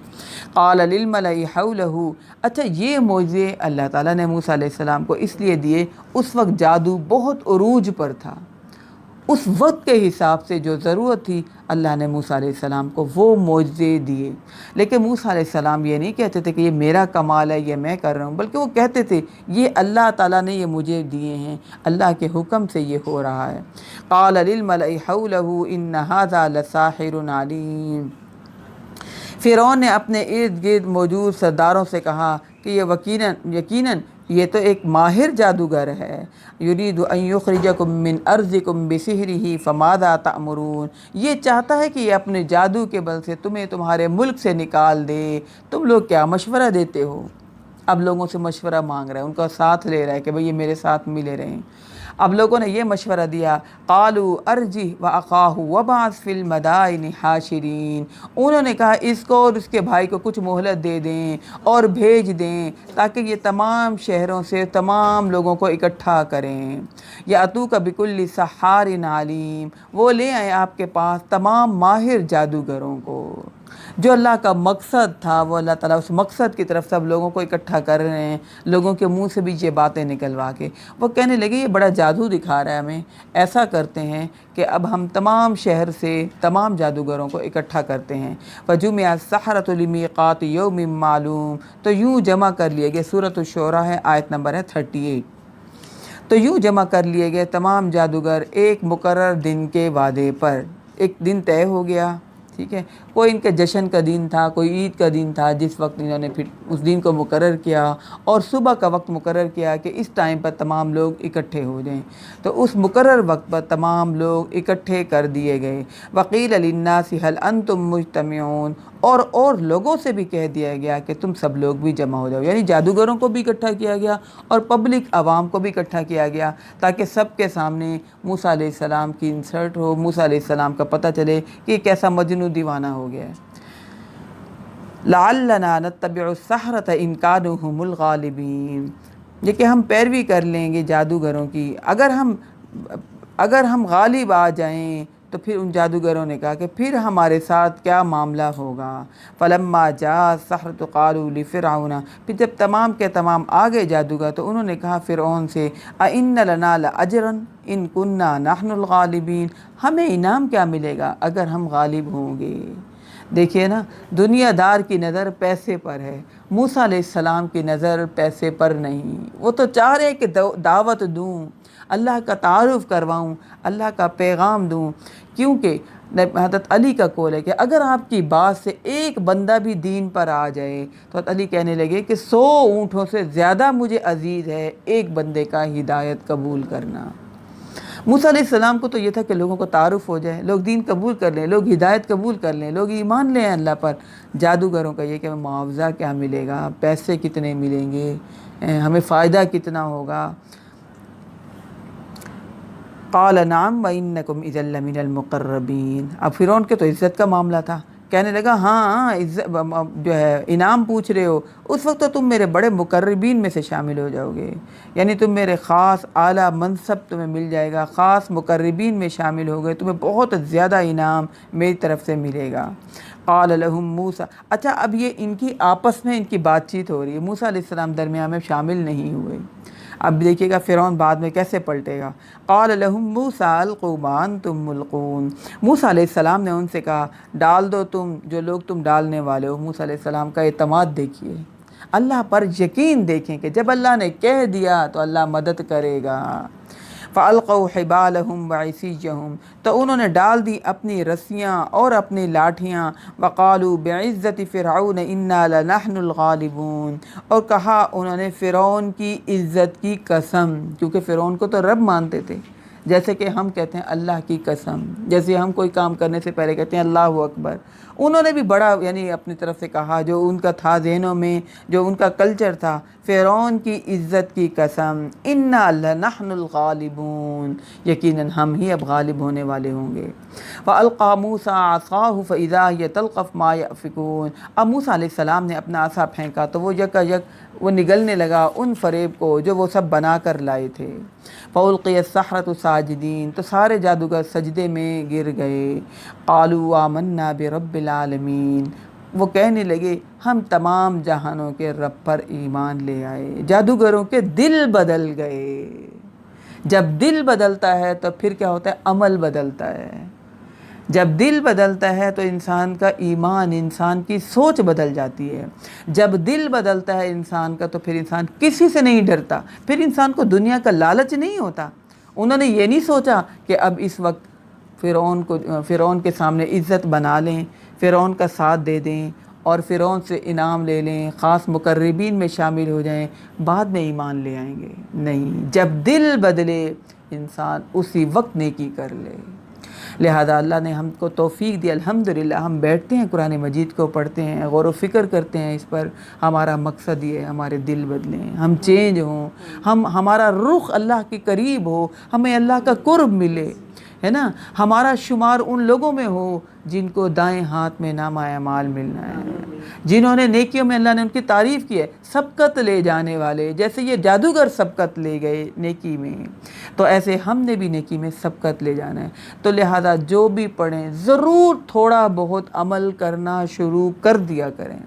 Speaker 1: قال للملئ حولہ، اچھا یہ معجزے اللہ تعالیٰ نے موسیٰ علیہ السلام کو اس لیے دیے، اس وقت جادو بہت عروج پر تھا، اس وقت کے حساب سے جو ضرورت تھی اللہ نے موسیٰ علیہ السلام کو وہ معجزے دیے۔ لیکن موسیٰ علیہ السلام یہ نہیں کہتے تھے کہ یہ میرا کمال ہے، یہ میں کر رہا ہوں، بلکہ وہ کہتے تھے یہ اللہ تعالیٰ نے یہ مجھے دیے ہیں، اللہ کے حکم سے یہ ہو رہا ہے۔ قال للملئ حولہ ان ھذا لساحر علیم، فرعون نے اپنے ارد گرد موجود سرداروں سے کہا کہ یہ یقیناً یہ تو ایک ماہر جادوگر ہے، یرید ان یخرجکم من ارضکم بسحرہ فماذا تأمرون، یہ چاہتا ہے کہ یہ اپنے جادو کے بل سے تمہیں تمہارے ملک سے نکال دے، تم لوگ کیا مشورہ دیتے ہو؟ اب لوگوں سے مشورہ مانگ رہا ہے، ان کا ساتھ لے رہا ہے کہ بھئی یہ میرے ساتھ ملے رہیں۔ اب لوگوں نے یہ مشورہ دیا قالوا ارجہ واخاہ وابعث فی المدائن حاشرین، انہوں نے کہا اس کو اور اس کے بھائی کو کچھ مہلت دے دیں اور بھیج دیں تاکہ یہ تمام شہروں سے تمام لوگوں کو اکٹھا کریں۔ یاتوک بکل سحار علیم، وہ لے آئیں آپ کے پاس تمام ماہر جادوگروں کو۔ جو اللہ کا مقصد تھا وہ اللہ تعالیٰ اس مقصد کی طرف سب لوگوں کو اکٹھا کر رہے ہیں، لوگوں کے منہ سے بھی یہ باتیں نکلوا کے وہ کہنے لگے یہ بڑا جادو دکھا رہا ہے ہمیں، ایسا کرتے ہیں کہ اب ہم تمام شہر سے تمام جادوگروں کو اکٹھا کرتے ہیں۔ فَجُمِعَ السَّحَرَةُ لِمِيقَاتِ يَوْمٍ مَّعْلُومٍ، تو یوں جمع کر لیے گئے، سورۃ الشعراء ہے، آیت نمبر ہے 38۔ تو یوں جمع کر لیے گئے تمام جادوگر ایک مقرر دن کے وعدے پر، ایک دن طے ہو گیا، ٹھیک ہے، کوئی ان کے جشن کا دن تھا، کوئی عید کا دن تھا، جس وقت انہوں نے پھر اس دن کو مقرر کیا اور صبح کا وقت مقرر کیا کہ اس ٹائم پر تمام لوگ اکٹھے ہو جائیں، تو اس مقرر وقت پر تمام لوگ اکٹھے کر دیے گئے۔ وَقِيلَ لِلنَّاسِ هَلْ أَنْتُمْ مُجْتَمِعُونَ، اور لوگوں سے بھی کہہ دیا گیا کہ تم سب لوگ بھی جمع ہو جاؤ، یعنی جادوگروں کو بھی اکٹھا کیا گیا اور پبلک عوام کو بھی اکٹھا کیا گیا تاکہ سب کے سامنے موسیٰ علیہ السلام کی انسرٹ ہو، موسیٰ علیہ السلام کا پتہ چلے کہ یہ کیسا مجنون دیوانہ ہو گیا ہے۔ لَعَلَّنَا نَتَّبِعُ السَّحْرَةَ إِن كَانُوا هُمُ الْغَالِبِينَ، یہ کہ ہم پیروی کر لیں گے جادوگروں کی اگر ہم غالب آ جائیں، تو پھر ان جادوگروں نے کہا کہ پھر ہمارے ساتھ کیا معاملہ ہوگا۔ فَلَمَّا جَاءَ السَّحْرَةُ قَالُوا لِفِرْعَوْنَ، پھر جب تمام کے تمام آگے جادوگر تو انہوں نے کہا فرعون سے، أَإِنَّ لَنَا لَأَجْرًا إِن كُنَّا نَحْنُ الْغَالِبِينَ، ہمیں انعام کیا ملے گا اگر ہم غالب ہوں گے۔ دیکھیے نا، دنیا دار کی نظر پیسے پر ہے، موسیٰ علیہ السلام کی نظر پیسے پر نہیں، وہ تو چاہ رہے کہ دعوت دوں، اللہ کا تعارف کرواؤں، اللہ کا پیغام دوں، کیونکہ حضرت علی کا قول ہے کہ اگر آپ کی بات سے ایک بندہ بھی دین پر آ جائے تو حضرت علی کہنے لگے کہ 100 اونٹوں سے زیادہ مجھے عزیز ہے ایک بندے کا ہدایت قبول کرنا۔ موسیٰ علیہ السلام کو تو یہ تھا کہ لوگوں کو تعارف ہو جائے، لوگ دین قبول کر لیں، لوگ ہدایت قبول کر لیں، لوگ ایمان لیں اللہ پر۔ جادوگروں کا یہ کہ معاوضہ کیا ملے گا، پیسے کتنے ملیں گے، ہمیں فائدہ کتنا ہوگا۔ قال نعم وإنكم إذا لمن المقربين، اب فرعون کے تو عزت کا معاملہ تھا، کہنے لگا ہاں جو ہے انعام پوچھ رہے ہو، اس وقت تو تم میرے بڑے مقربین میں سے شامل ہو جاؤ گے، یعنی تم میرے خاص اعلیٰ منصب تمہیں مل جائے گا، خاص مقربین میں شامل ہو گئے، تمہیں بہت زیادہ انعام میری طرف سے ملے گا۔ قال لهم موسیٰ، اچھا اب یہ ان کی آپس میں ان کی بات چیت ہو رہی ہے، موسیٰ علیہ السلام درمیان میں شامل نہیں ہوئے۔ اب دیکھیے گا فرعون بعد میں کیسے پلٹے گا۔ قال لهم موسیٰ القوا ما انتم ملقون، موسیٰ علیہ السلام نے ان سے کہا ڈال دو تم جو لوگ تم ڈالنے والے ہو۔ موسیٰ علیہ السلام کا اعتماد دیکھیے، اللہ پر یقین دیکھیں کہ جب اللہ نے کہہ دیا تو اللہ مدد کرے گا۔ فَأَلْقَوْا حِبَالَهُمْ وَعِصِيَّهُمْ، تو انہوں نے ڈال دی اپنی رسیاں اور اپنی لاٹھیاں۔ وَقَالُوا بِعِزَّةِ فِرْعَوْنَ إِنَّا لَنَحْنُ الْغَالِبُونَ، اور کہا انہوں نے فرعون کی عزت کی قسم، کیونکہ فرعون کو تو رب مانتے تھے، جیسے کہ ہم کہتے ہیں اللہ کی قسم، جیسے ہم کوئی کام کرنے سے پہلے کہتے ہیں اللہ اکبر، انہوں نے بھی بڑا یعنی اپنی طرف سے کہا جو ان کا تھا ذہنوں میں، جو ان کا کلچر تھا، فرعون کی عزت کی قسم، انا لنحن الغالبون، یقیناً ہم ہی اب غالب ہونے والے ہوں گے۔ فَأَلْقَى مُوسَىٰ عَصَاهُ فَإِذَا هِيَ تَلْقَفُ مَا يَأْفِكُونَ، اب موسیٰ علیہ السلام نے اپنا عصا پھینکا تو وہ یک وہ نگلنے لگا ان فریب کو جو وہ سب بنا کر لائے تھے۔ فَأُلْقِيَ السَّحَرَةُ سَاجِدِينَ، تو سارے جادوگر سجدے میں گر گئے۔ قَالُوا آمَنَّا بِرَبِّ الْعَالَمِينَ، وہ کہنے لگے ہم تمام جہانوں کے رب پر ایمان لے آئے۔ جادوگروں کے دل بدل گئے، جب دل بدلتا ہے تو پھر کیا ہوتا ہے، عمل بدلتا ہے۔ جب دل بدلتا ہے تو انسان کا ایمان، انسان کی سوچ بدل جاتی ہے۔ جب دل بدلتا ہے انسان کا تو پھر انسان کسی سے نہیں ڈرتا، پھر انسان کو دنیا کا لالچ نہیں ہوتا۔ انہوں نے یہ نہیں سوچا کہ اب اس وقت فرعون کے سامنے عزت بنا لیں، فرعون کا ساتھ دے دیں اور فرعون سے انعام لے لیں، خاص مقربین میں شامل ہو جائیں، بعد میں ایمان لے آئیں گے۔ نہیں، جب دل بدلے انسان اسی وقت نیکی کر لے۔ لہذا اللہ نے ہم کو توفیق دی، الحمدللہ ہم بیٹھتے ہیں قرآن مجید کو پڑھتے ہیں، غور و فکر کرتے ہیں اس پر، ہمارا مقصد یہ ہے ہمارے دل بدلیں، ہم چینج ہوں، ہمارا رخ اللہ کے قریب ہو، ہمیں اللہ کا قرب ملے۔ ہے نا, ہمارا شمار ان لوگوں میں ہو جن کو دائیں ہاتھ میں نامہ اعمال ملنا ہے, جنہوں نے نیکیوں میں اللہ نے ان کی تعریف کی ہے, سبقت لے جانے والے, جیسے یہ جادوگر سبقت لے گئے نیکی میں, تو ایسے ہم نے بھی نیکی میں سبقت لے جانا ہے. تو لہذا جو بھی پڑھیں ضرور تھوڑا بہت عمل کرنا شروع کر دیا کریں.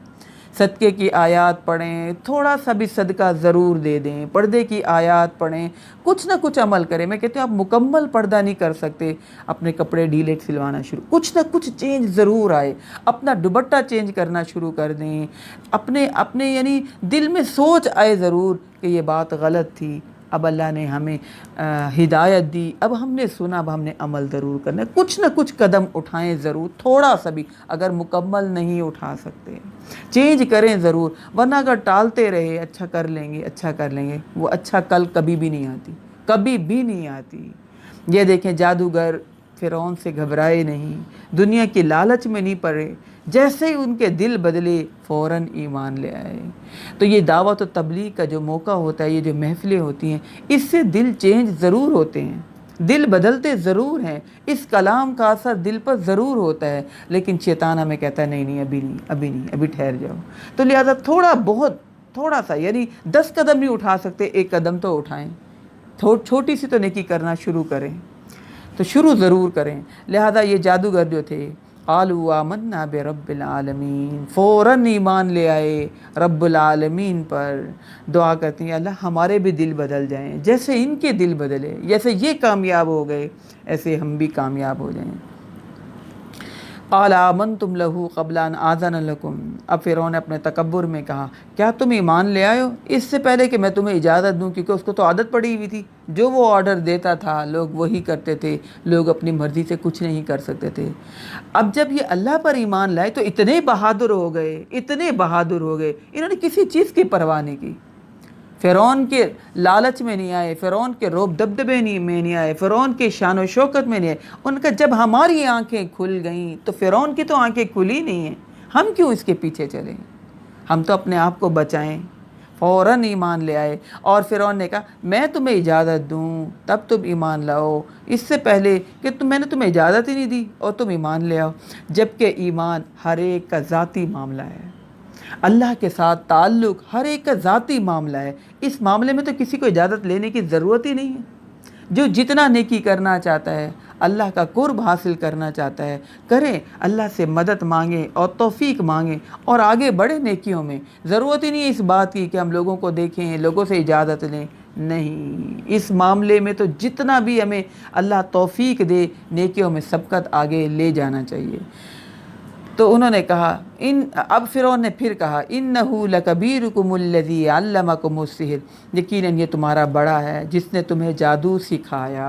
Speaker 1: صدقے کی آیات پڑھیں, تھوڑا سا بھی صدقہ ضرور دے دیں, پردے کی آیات پڑھیں, کچھ نہ کچھ عمل کریں. میں کہتی ہوں آپ مکمل پردہ نہیں کر سکتے, اپنے کپڑے ڈھیلے سلوانا شروع, کچھ نہ کچھ چینج ضرور آئے. اپنا دوپٹہ چینج کرنا شروع کر دیں, اپنے یعنی دل میں سوچ آئے ضرور کہ یہ بات غلط تھی, اب اللہ نے ہمیں ہدایت دی, اب ہم نے سنا, اب ہم نے عمل ضرور کرنا ہے. کچھ نہ کچھ قدم اٹھائیں ضرور, تھوڑا سا بھی, اگر مکمل نہیں اٹھا سکتے چینج کریں ضرور, ورنہ اگر ٹالتے رہے اچھا کر لیں گے اچھا کر لیں گے, وہ اچھا کل کبھی بھی نہیں آتی, کبھی بھی نہیں آتی. یہ دیکھیں جادوگر فرعون سے گھبرائے نہیں, دنیا کی لالچ میں نہیں پڑے, جیسے ہی ان کے دل بدلے فوراً ایمان لے آئے. تو یہ دعوت و تبلیغ کا جو موقع ہوتا ہے, یہ جو محفلیں ہوتی ہیں, اس سے دل چینج ضرور ہوتے ہیں, دل بدلتے ضرور ہیں, اس کلام کا اثر دل پر ضرور ہوتا ہے, لیکن شیطان ہمیں کہتا ہے نہیں ابھی نہیں, ابھی ٹھہر جاؤ. تو لہذا تھوڑا سا یعنی 10 قدم نہیں اٹھا سکتے, 1 قدم تو اٹھائیں, چھوٹی سی تو نیکی کرنا شروع کریں, تو شروع ضرور کریں. لہذا یہ جادوگر جو تھے, قالوا آمنا برب العالمین, فوراً ایمان لے آئے رب العالمین پر. دعا کرتی ہیں اللہ ہمارے بھی دل بدل جائیں, جیسے ان کے دل بدلے, جیسے یہ کامیاب ہو گئے ایسے ہم بھی کامیاب ہو جائیں. قال آمنتم لہ قبل ان آذن لکم. اب فرعون نے اپنے تکبر میں کہا کیا تم ایمان لے آئے ہو اس سے پہلے کہ میں تمہیں اجازت دوں, کیونکہ اس کو تو عادت پڑی ہوئی تھی, جو وہ آرڈر دیتا تھا لوگ وہی کرتے تھے, لوگ اپنی مرضی سے کچھ نہیں کر سکتے تھے. اب جب یہ اللہ پر ایمان لائے تو اتنے بہادر ہو گئے, انہوں نے کسی چیز کی پرواہ نہیں کی. فرعون کے لالچ میں نہیں آئے, فرعون کے روب دبدبے میں نہیں آئے, فرعون کے شان و شوکت میں نہیں آئے. ان کا جب ہماری آنکھیں کھل گئیں تو فرعون کی تو آنکھیں کھلی نہیں ہیں, ہم کیوں اس کے پیچھے چلیں, ہم تو اپنے آپ کو بچائیں. فوراً ایمان لے آئے, اور فرعون نے کہا میں تمہیں اجازت دوں تب تم ایمان لاؤ, اس سے پہلے کہ میں نے تمہیں اجازت ہی نہیں دی اور تم ایمان لے آؤ. جبکہ ایمان ہر ایک کا ذاتی معاملہ ہے, اللہ کے ساتھ تعلق ہر ایک کا ذاتی معاملہ ہے. اس معاملے میں تو کسی کو اجازت لینے کی ضرورت ہی نہیں ہے. جو جتنا نیکی کرنا چاہتا ہے, اللہ کا قرب حاصل کرنا چاہتا ہے, کریں, اللہ سے مدد مانگیں اور توفیق مانگیں اور آگے بڑھیں نیکیوں میں. ضرورت ہی نہیں ہے اس بات کی کہ ہم لوگوں کو دیکھیں, لوگوں سے اجازت لیں, نہیں. اس معاملے میں تو جتنا بھی ہمیں اللہ توفیق دے نیکیوں میں سبقت آگے لے جانا چاہیے. تو انہوں نے کہا اب فرعون نے پھر کہا انہو لکبیرکم الذی علمکم السحر, یقیناً یہ تمہارا بڑا ہے جس نے تمہیں جادو سکھایا.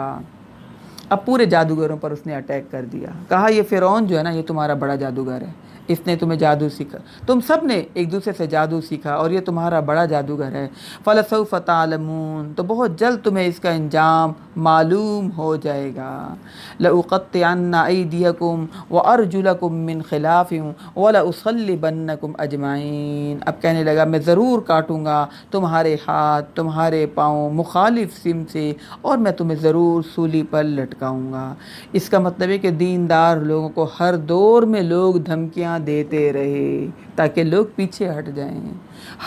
Speaker 1: اب پورے جادوگروں پر اس نے اٹیک کر دیا, کہا یہ فرعون جو ہے نا یہ تمہارا بڑا جادوگر ہے, اس نے تمہیں جادو سیکھا, تم سب نے ایک دوسرے سے جادو سیکھا اور یہ تمہارا بڑا جادوگر ہے. فَلَسَوْفَ تَعْلَمُونَ, تو بہت جلد تمہیں اس کا انجام معلوم ہو جائے گا. لَأُقَطِّعَنَّ أَيْدِيَكُمْ وَأَرْجُلَكُمْ مِنْ خِلَافٍ وَلَأُصَلِّبَنَّكُمْ أَجْمَعِينَ. اب کہنے لگا میں ضرور کاٹوں گا تمہارے ہاتھ تمہارے پاؤں مخالف سمت سے, اور میں تمہیں ضرور سولی پر لٹکاؤں گا. اس کا مطلب ہے کہ دیندار لوگوں کو ہر دور میں لوگ دھمکیاں دیتے رہے تاکہ لوگ پیچھے ہٹ جائیں,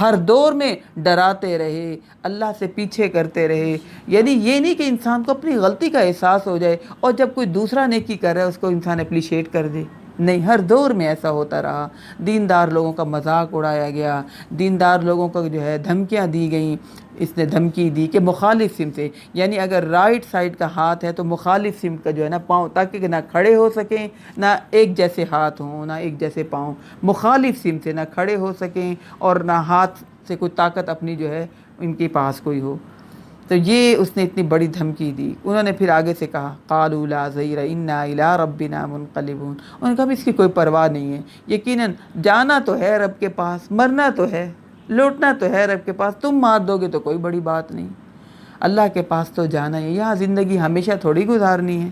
Speaker 1: ہر دور میں ڈراتے رہے, اللہ سے پیچھے کرتے رہے. یعنی یہ نہیں کہ انسان کو اپنی غلطی کا احساس ہو جائے اور جب کوئی دوسرا نیکی کر رہا ہے اس کو انسان اپریشیٹ کر دے, نہیں. ہر دور میں ایسا ہوتا رہا, دیندار لوگوں کا مذاق اڑایا گیا, دیندار لوگوں کو جو ہے دھمکیاں دی گئیں. اس نے دھمکی دی کہ مخالف سمت سے, یعنی اگر رائٹ سائڈ کا ہاتھ ہے تو مخالف سمت کا جو ہے نا پاؤں, تاکہ نہ کھڑے ہو سکیں نہ ایک جیسے ہاتھ ہوں نہ ایک جیسے پاؤں, مخالف سمت سے نہ کھڑے ہو سکیں اور نہ ہاتھ سے کوئی طاقت اپنی جو ہے ان کے پاس کوئی ہو. تو یہ اس نے اتنی بڑی دھمکی دی. انہوں نے پھر آگے سے کہا قالوا لا ضیر انا الی ربنا منقلبون. انہوں نے کہا اس کی کوئی پرواہ نہیں ہے, یقیناً جانا تو ہے رب کے پاس, مرنا تو ہے, لوٹنا تو ہے رب کے پاس, تم مار دو گے تو کوئی بڑی بات نہیں, اللہ کے پاس تو جانا ہے. یہاں زندگی ہمیشہ تھوڑی گزارنی ہے.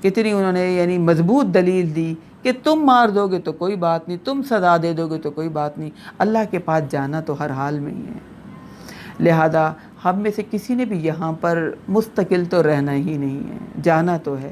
Speaker 1: کتنی انہوں نے یعنی مضبوط دلیل دی کہ تم مار دو گے تو کوئی بات نہیں, تم سزا دے دو گے تو کوئی بات نہیں, اللہ کے پاس جانا تو ہر حال میں ہی ہے. لہذا ہم میں سے کسی نے بھی یہاں پر مستقل تو رہنا ہی نہیں ہے, جانا تو ہے.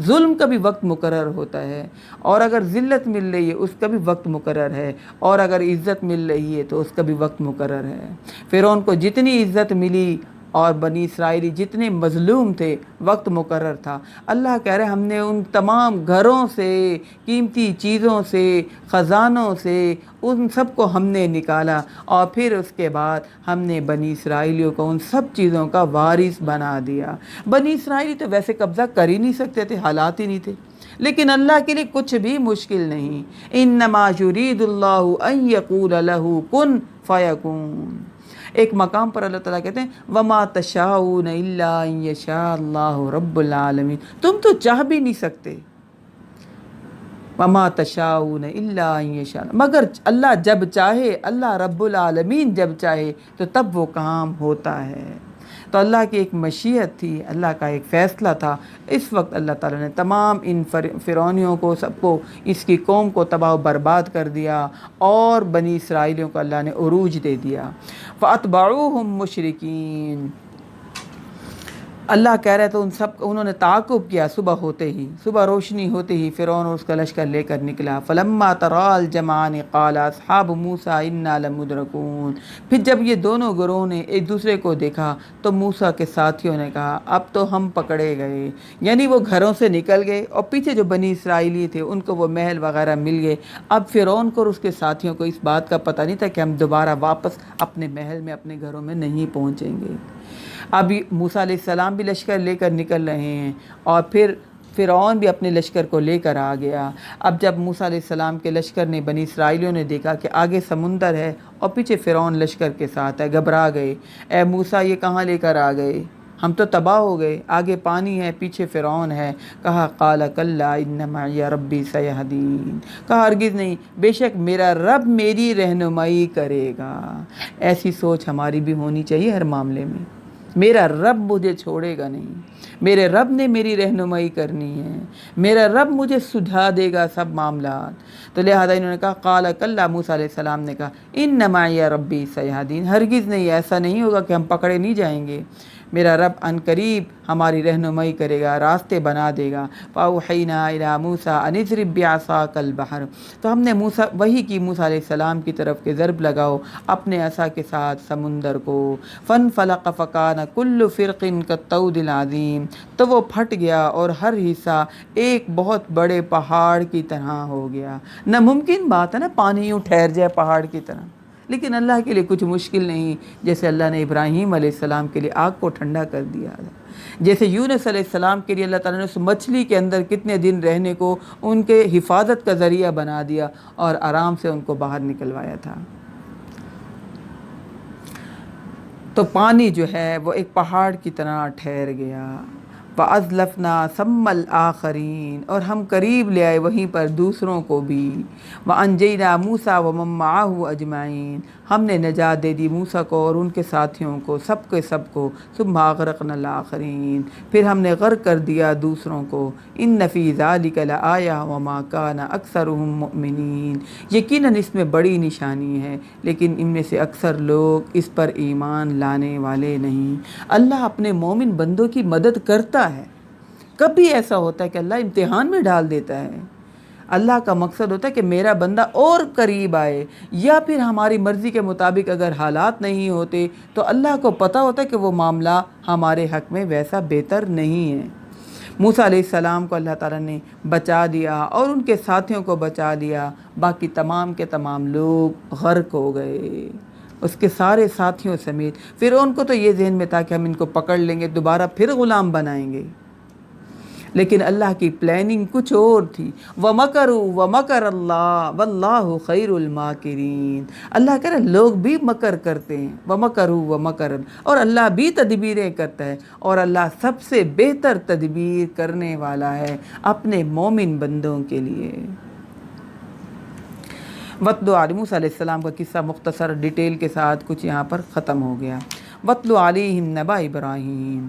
Speaker 1: ظلم کا بھی وقت مقرر ہوتا ہے، اور اگر ذلت مل رہی ہے اس کا بھی وقت مقرر ہے، اور اگر عزت مل رہی ہے تو اس کا بھی وقت مقرر ہے۔ فرعون کو جتنی عزت ملی اور بنی اسرائیلی جتنے مظلوم تھے وقت مقرر تھا۔ اللہ کہہ رہے ہم نے ان تمام گھروں سے، قیمتی چیزوں سے، خزانوں سے ان سب کو ہم نے نکالا، اور پھر اس کے بعد ہم نے بنی اسرائیلیوں کو ان سب چیزوں کا وارث بنا دیا۔ بنی اسرائیلی تو ویسے قبضہ کر ہی نہیں سکتے تھے، حالات ہی نہیں تھے، لیکن اللہ کے لیے کچھ بھی مشکل نہیں۔ انما یرید اللہ ان یقول لہ کن فیکون۔ ایک مقام پر اللہ تعالیٰ کہتے ہیں وما تشاؤون الا ان یشاء اللہ رب العالمین، تم تو چاہ بھی نہیں سکتے، وما تشاؤون الا ان یشاء، مگر اللہ جب چاہے، اللہ رب العالمین جب چاہے تو تب وہ کام ہوتا ہے۔ تو اللہ کی ایک مشیت تھی، اللہ کا ایک فیصلہ تھا۔ اس وقت اللہ تعالیٰ نے تمام ان فرعونیوں کو، سب کو، اس کی قوم کو تباہ و برباد کر دیا، اور بنی اسرائیلیوں کو اللہ نے عروج دے دیا۔ فَأَتْبَعُوهُمْ مُشْرِكِينَ۔ اللہ کہہ رہے تو انہوں نے تعاقب کیا، صبح ہوتے ہی، صبح روشنی ہوتے ہی فرعون اور اس کا لشکر لے کر نکلا۔ فَلَمَّا تَرَى الْجَمْعَانِ قَالَ أَصْحَابُ مُوسَىٰ إِنَّا لَمُدْرَكُونَ۔ پھر جب یہ دونوں گروہوں نے ایک دوسرے کو دیکھا تو موسیٰ کے ساتھیوں نے کہا اب تو ہم پکڑے گئے، یعنی وہ گھروں سے نکل گئے، اور پیچھے جو بنی اسرائیلی تھے ان کو وہ محل وغیرہ مل گئے۔ اب فرعون کو اور اس کے ساتھیوں کو اس بات کا پتہ نہیں تھا کہ ہم دوبارہ واپس اپنے محل میں، اپنے گھروں میں نہیں پہنچیں گے۔ اب موسیٰ علیہ السلام بھی لشکر لے کر نکل رہے ہیں، اور پھر فرعون بھی اپنے لشکر کو لے کر آ گیا۔ اب جب موسیٰ علیہ السلام کے لشکر نے، بنی اسرائیلیوں نے دیکھا کہ آگے سمندر ہے اور پیچھے فرعون لشکر کے ساتھ ہے، گھبرا گئے، اے موسیٰ یہ کہاں لے کر آ گئے، ہم تو تباہ ہو گئے، آگے پانی ہے، پیچھے فرعون ہے۔ کہا قال کلا ان معی ربی سیہدین، کہا ہرگز نہیں، بے شک میرا رب میری رہنمائی کرے گا۔ ایسی سوچ ہماری بھی ہونی چاہیے ہر معاملے میں، میرا رب مجھے چھوڑے گا نہیں، میرے رب نے میری رہنمائی کرنی ہے، میرا رب مجھے سجھا دے گا سب معاملات۔ تو لہذا انہوں نے کہا قال کلا، موسیٰ علیہ السلام نے کہا ان معی ربی سیہدین، ہرگز نہیں، ایسا نہیں ہوگا کہ ہم پکڑے نہیں جائیں گے، میرا رب ان قریب ہماری رہنمائی کرے گا، راستے بنا دے گا۔ فَأَوْحَيْنَا إِلَىٰ مُوسَىٰ أَنِ اضْرِب بِّعَصَاكَ الْبَحْرَ، تو ہم نے وحی کی موسیٰ علیہ السلام کی طرف کہ ضرب لگاؤ اپنے عصا کے ساتھ سمندر کو۔ فَانْفَلَقَ فَكَانَ كُلُّ فِرْقٍ كَالطَّوْدِ الْعَظِيمِ، تو وہ پھٹ گیا اور ہر حصہ ایک بہت بڑے پہاڑ کی طرح ہو گیا۔ ناممکن بات ہے نا، پانی یوں ٹھہر جائے پہاڑ کی طرح، لیکن اللہ کے لیے کچھ مشکل نہیں۔ جیسے اللہ نے ابراہیم علیہ السلام کے لیے آگ کو ٹھنڈا کر دیا، جیسے یونس علیہ السلام کے لیے اللہ تعالیٰ نے اس مچھلی کے اندر کتنے دن رہنے کو ان کے حفاظت کا ذریعہ بنا دیا اور آرام سے ان کو باہر نکلوایا تھا۔ تو پانی جو ہے وہ ایک پہاڑ کی طرح ٹھہر گیا۔ وَأَزْلَفْنَا ثَمَّ الْآخَرِينَ، اور ہم قریب لے آئے وہیں پر دوسروں کو بھی۔ وَأَنْجَيْنَا مُوسَىٰ وَمَن مَّعَهُ أَجْمَعِينَ، ہم نے نجات دے دی موسیٰ کو اور ان کے ساتھیوں کو، سب کے سب کو۔ ثُمَّ أَغْرَقْنَا الْآخَرِينَ، پھر ہم نے غرق کر دیا دوسروں کو۔ إِنَّ فِي ذَلِكَ لَآيَةً وَمَا كَانَ أَكْثَرُهُم مُؤْمِنِينَ، یقیناً اس میں بڑی نشانی ہے، لیکن ان میں سے اکثر لوگ اس پر ایمان لانے والے نہیں۔ اللہ اپنے مومن بندوں کی مدد کرتا ہے، کبھی ایسا ہوتا ہے کہ اللہ امتحان میں ڈال دیتا ہے، اللہ کا مقصد ہوتا ہے کہ میرا بندہ اور قریب آئے، یا پھر ہماری مرضی کے مطابق اگر حالات نہیں ہوتے تو اللہ کو پتہ ہوتا ہے کہ وہ معاملہ ہمارے حق میں ویسا بہتر نہیں ہے۔ موسیٰ علیہ السلام کو اللہ تعالیٰ نے بچا دیا اور ان کے ساتھیوں کو بچا لیا، باقی تمام کے تمام لوگ غرق ہو گئے، اس کے سارے ساتھیوں سمیت۔ پھر ان کو تو یہ ذہن میں تھا کہ ہم ان کو پکڑ لیں گے، دوبارہ پھر غلام بنائیں گے، لیکن اللہ کی پلاننگ کچھ اور تھی۔ وَمَكَرُوا وَمَكَرَ اللَّهُ وَاللَّهُ خَيْرُ الْمَاكِرِينَ، اللہ کہہ رہے لوگ بھی مکر کرتے ہیں، وَمَكَرُوا وَمَكَرَ، اور اللہ بھی تدبیریں کرتا ہے، اور اللہ سب سے بہتر تدبیر کرنے والا ہے اپنے مومن بندوں کے لیے۔ وَاتْلُ عَلَيْهِمْ، موسیٰ علیہ السلام کا قصہ مختصر ڈیٹیل کے ساتھ کچھ یہاں پر ختم ہو گیا۔ وَاتْلُ عَلَيْهِمْ نَبَأَ إِبْرَاہِیم،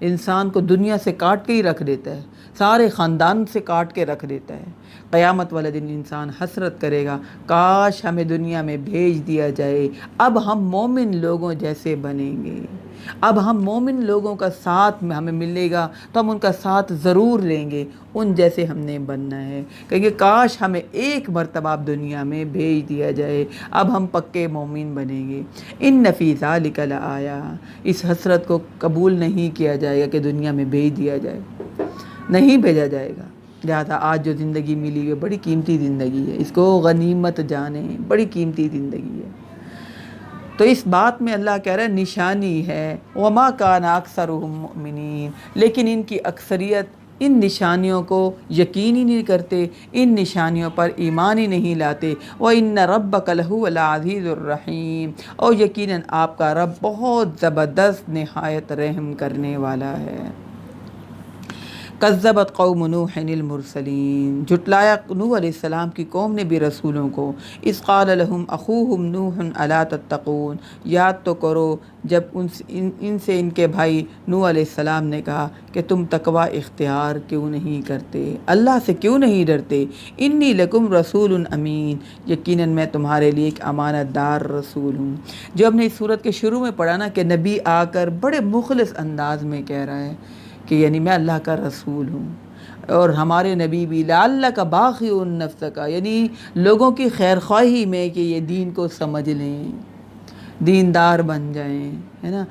Speaker 1: انسان کو دنیا سے کاٹ کے ہی رکھ دیتا ہے، سارے خاندان سے کاٹ کے رکھ دیتا ہے۔ قیامت والے دن انسان حسرت کرے گا، کاش ہمیں دنیا میں بھیج دیا جائے، اب ہم مومن لوگوں جیسے بنیں گے، اب ہم مومن لوگوں کا ساتھ میں ہمیں ملے گا تو ہم ان کا ساتھ ضرور لیں گے، ان جیسے ہم نے بننا ہے، کہیں کاش ہمیں ایک مرتبہ اب دنیا میں بھیج دیا جائے، اب ہم پکے مومن بنیں گے۔ ان فی ذالک لآیا، اس حسرت کو قبول نہیں کیا جائے گا کہ دنیا میں بھیج دیا جائے، نہیں بھیجا جائے گا۔ لہٰذا آج جو زندگی ملی ہے بڑی قیمتی زندگی ہے، اس کو غنیمت جانیں، بڑی قیمتی زندگی ہے۔ تو اس بات میں اللہ کہہ رہا ہے نشانی ہے، وما کان اکثرهم مؤمنین، لیکن ان کی اکثریت ان نشانیوں کو یقین ہی نہیں کرتے، ان نشانیوں پر ایمان ہی نہیں لاتے۔ وَإِنَّ رَبَّكَ لَهُوَ الْعَزِيزُ الرَّحِيمُ، اور یقیناً آپ کا رب بہت زبردست نہایت رحم کرنے والا ہے۔ کذبت قوم نوح المرسلین، جھٹلایا نوح علیہ السلام کی قوم نے بھی رسولوں کو۔ اذ قال لهم اخوهم نوح الا تتقون، یاد تو کرو جب ان سے ان کے بھائی نوح علیہ السلام نے کہا کہ تم تقوی اختیار کیوں نہیں کرتے، اللہ سے کیوں نہیں ڈرتے۔ انی لکم رسول امین، یقیناً میں تمہارے لیے ایک امانت دار رسول ہوں۔ جو ہم نے اس صورت کے شروع میں پڑھا نا کہ نبی آ کر بڑے مخلص انداز میں کہہ رہا ہے کہ یعنی میں اللہ کا رسول ہوں، اور ہمارے نبی بھی لعلک باخع نفسک، یعنی لوگوں کی خیر خواہی میں کہ یہ دین کو سمجھ لیں، دیندار بن جائیں، ہے نا۔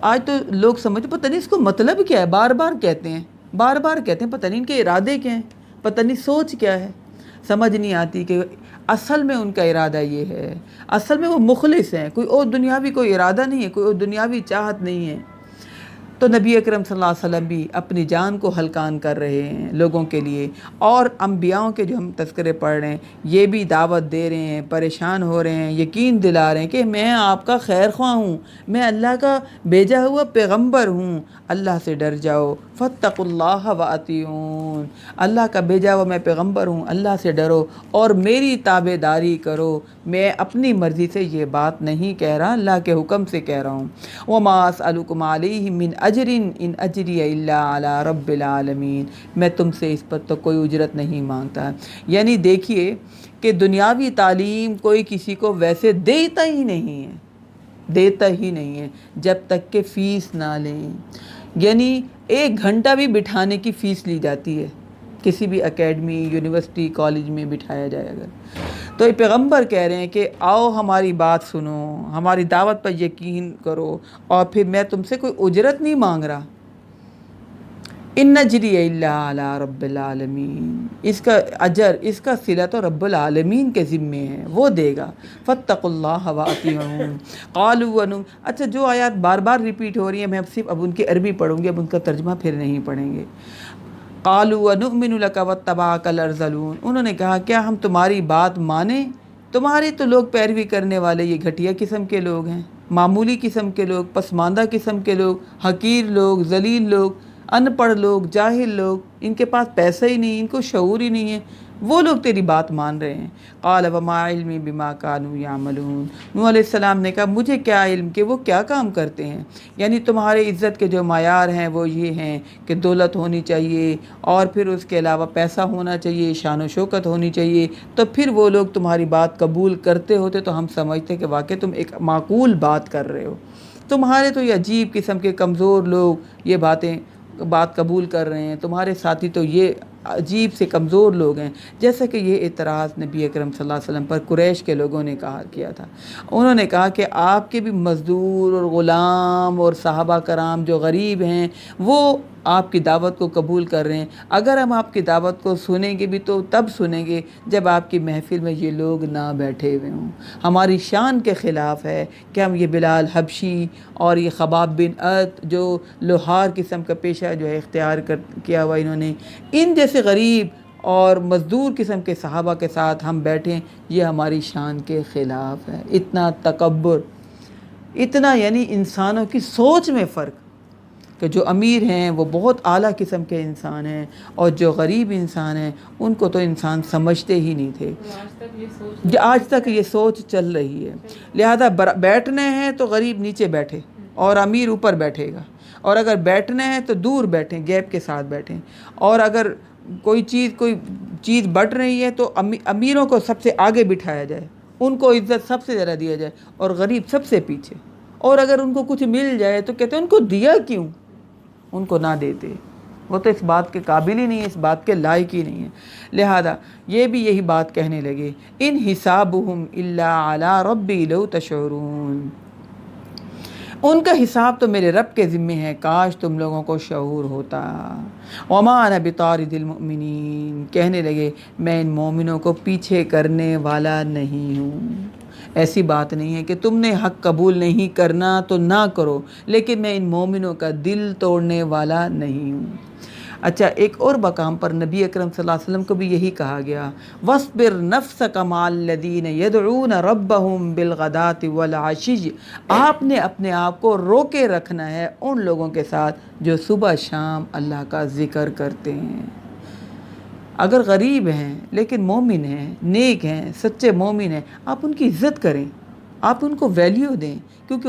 Speaker 1: آج تو لوگ سمجھ پتہ نہیں اس کو مطلب کیا ہے، بار بار کہتے ہیں، پتہ نہیں ان کے ارادے کیا ہیں، پتہ نہیں سوچ کیا ہے، سمجھ نہیں آتی کہ اصل میں ان کا ارادہ یہ ہے، اصل میں وہ مخلص ہیں، کوئی اور دنیاوی کوئی ارادہ نہیں ہے، کوئی اور دنیاوی چاہت نہیں ہے۔ تو نبی اکرم صلی اللہ علیہ وسلم بھی اپنی جان کو ہلکان کر رہے ہیں لوگوں کے لیے، اور انبیاؤں کے جو ہم تذکرے پڑھ رہے ہیں یہ بھی دعوت دے رہے ہیں، پریشان ہو رہے ہیں، یقین دلا رہے ہیں کہ میں آپ کا خیر خواہ ہوں، میں اللہ کا بھیجا ہوا پیغمبر ہوں، اللہ سے ڈر جاؤ، فاتقوا اللہ واطیعون، اللہ کا بھیجا ہوا میں پیغمبر ہوں، اللہ سے ڈرو اور میری تابع داری کرو، میں اپنی مرضی سے یہ بات نہیں کہہ رہا، اللہ کے حکم سے کہہ رہا ہوں۔ وما اسألکم علیہ من اجر ان اجری الا علی رب العالمین، میں تم سے اس پر تو کوئی اجرت نہیں مانگتا۔ یعنی دیکھیے کہ دنیاوی تعلیم کوئی کسی کو ویسے دیتا ہی نہیں ہے جب تک کہ فیس نہ لیں، یعنی 1 گھنٹہ بھی بٹھانے کی فیس لی جاتی ہے، کسی بھی اکیڈمی، یونیورسٹی، کالج میں بٹھایا جائے اگر تو یہ پیغمبر کہہ رہے ہیں کہ آؤ ہماری بات سنو، ہماری دعوت پر یقین کرو، اور پھر میں تم سے کوئی اجرت نہیں مانگ رہا۔ ان نجری الا علی رب العالمین، اس کا اجر، اس کا صلہ تو رب العالمین کے ذمے ہے، وہ دے گا۔ فاتقوا اللہ واطیعون قالوا اچھا جو آیات بار بار ریپیٹ ہو رہی ہیں میں اب ان کی عربی پڑھوں گی، اب ان کا ترجمہ پھر نہیں پڑھیں گے۔ قالوا ونؤمن لک واتبعک الارذلون، انہوں نے کہا کیا ہم تمہاری بات مانیں، تمہارے تو لوگ پیروی کرنے والے یہ گھٹیا قسم کے لوگ ہیں، معمولی قسم کے لوگ، پسماندہ قسم کے لوگ، حقیر لوگ، ذلیل لوگ، ان پڑھ لوگ، جاہل لوگ، ان کے پاس پیسہ ہی نہیں، ان کو شعور ہی نہیں ہے، وہ لوگ تیری بات مان رہے ہیں۔ قال وما علمی بما كانوا يعملون، نوح علیہ السلام نے کہا مجھے کیا علم کہ وہ کیا کام کرتے ہیں، یعنی تمہارے عزت کے جو معیار ہیں وہ یہ ہیں کہ دولت ہونی چاہیے، اور پھر اس کے علاوہ پیسہ ہونا چاہیے، شان و شوکت ہونی چاہیے، تو پھر وہ لوگ تمہاری بات قبول کرتے ہوتے تو ہم سمجھتے کہ واقعی تم ایک معقول بات کر رہے ہو۔ تمہارے تو یہ عجیب قسم کے کمزور لوگ یہ بات قبول کر رہے ہیں، تمہارے ساتھی تو یہ عجیب سے کمزور لوگ ہیں، جیسا کہ یہ اعتراض نبی اکرم صلی اللہ علیہ وسلم پر قریش کے لوگوں نے کیا تھا۔ انہوں نے کہا کہ آپ کے بھی مزدور اور غلام اور صحابہ کرام جو غریب ہیں وہ آپ کی دعوت کو قبول کر رہے ہیں، اگر ہم آپ کی دعوت کو سنیں گے بھی تو تب سنیں گے جب آپ کی محفل میں یہ لوگ نہ بیٹھے ہوئے ہوں۔ ہماری شان کے خلاف ہے کہ ہم یہ بلال حبشی اور یہ خباب بن ارت جو لوہار قسم کا پیشہ جو ہے اختیار کیا ہوا انہوں نے، ان جیسے غریب اور مزدور قسم کے صحابہ کے ساتھ ہم بیٹھیں، یہ ہماری شان کے خلاف ہے۔ اتنا تکبر، اتنا یعنی انسانوں کی سوچ میں فرق کہ جو امیر ہیں وہ بہت اعلیٰ قسم کے انسان ہیں، اور جو غریب انسان ہیں ان کو تو انسان سمجھتے ہی نہیں تھے۔ آج تک یہ سوچ چل رہی ہے، لہذا بیٹھنے ہیں تو غریب نیچے بیٹھے اور امیر اوپر بیٹھے گا، اور اگر بیٹھنا ہے تو دور بیٹھیں، گیپ کے ساتھ بیٹھیں، اور اگر کوئی چیز بٹ رہی ہے تو امیروں کو سب سے آگے بٹھایا جائے، ان کو عزت سب سے زیادہ دیا جائے، اور غریب سب سے پیچھے، اور اگر ان کو کچھ مل جائے تو کہتے ہیں ان کو دیا کیوں، ان کو نہ دیتے، وہ تو اس بات کے قابل ہی نہیں ہے، اس بات کے لائق ہی نہیں ہے۔ لہذا یہ بھی یہی بات کہنے لگے، ان حسابہم الا علی ربی لو تشعرون، ان کا حساب تو میرے رب کے ذمے ہے، کاش تم لوگوں کو شعور ہوتا۔ وما انا بطارد المؤمنین، کہنے لگے میں ان مومنوں کو پیچھے کرنے والا نہیں ہوں، ایسی بات نہیں ہے کہ تم نے حق قبول نہیں کرنا تو نہ کرو، لیکن میں ان مومنوں کا دل توڑنے والا نہیں ہوں۔ اچھا، ایک اور مقام پر نبی اکرم صلی اللہ علیہ وسلم کو بھی یہی کہا گیا، وَاصْبِرْ نَفْسَكَ مَعَ الَّذِينَ يَدْعُونَ رَبَّهُمْ بِالْغَدَاةِ وَالْعَشِيِّ، آپ نے اپنے آپ کو روکے رکھنا ہے ان لوگوں کے ساتھ جو صبح شام اللہ کا ذکر کرتے ہیں۔ اگر غریب ہیں لیکن مومن ہیں، نیک ہیں، سچے مومن ہیں، آپ ان کی عزت کریں، آپ ان کو ویلیو دیں، کیونکہ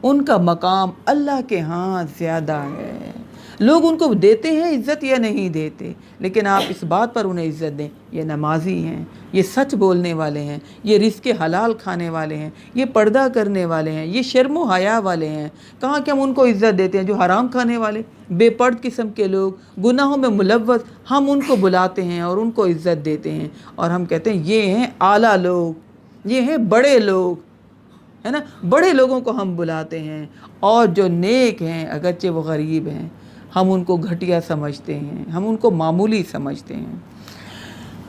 Speaker 1: ان کا مقام اللہ کے ہاں زیادہ ہے۔ لوگ ان کو دیتے ہیں عزت یا نہیں دیتے، لیکن آپ اس بات پر انہیں عزت دیں، یہ نمازی ہیں، یہ سچ بولنے والے ہیں، یہ رزق حلال کھانے والے ہیں، یہ پردہ کرنے والے ہیں، یہ شرم و حیا والے ہیں۔ کہاں کہ ہم ان کو عزت دیتے ہیں جو حرام کھانے والے، بے پرد قسم کے لوگ، گناہوں میں ملوث، ہم ان کو بلاتے ہیں اور ان کو عزت دیتے ہیں، اور ہم کہتے ہیں یہ ہیں اعلیٰ لوگ، یہ ہیں بڑے لوگ، ہے نا، بڑے لوگوں کو ہم بلاتے ہیں، اور جو نیک ہیں اگرچہ وہ غریب ہیں ہم ان کو گھٹیا سمجھتے ہیں، ہم ان کو معمولی سمجھتے ہیں۔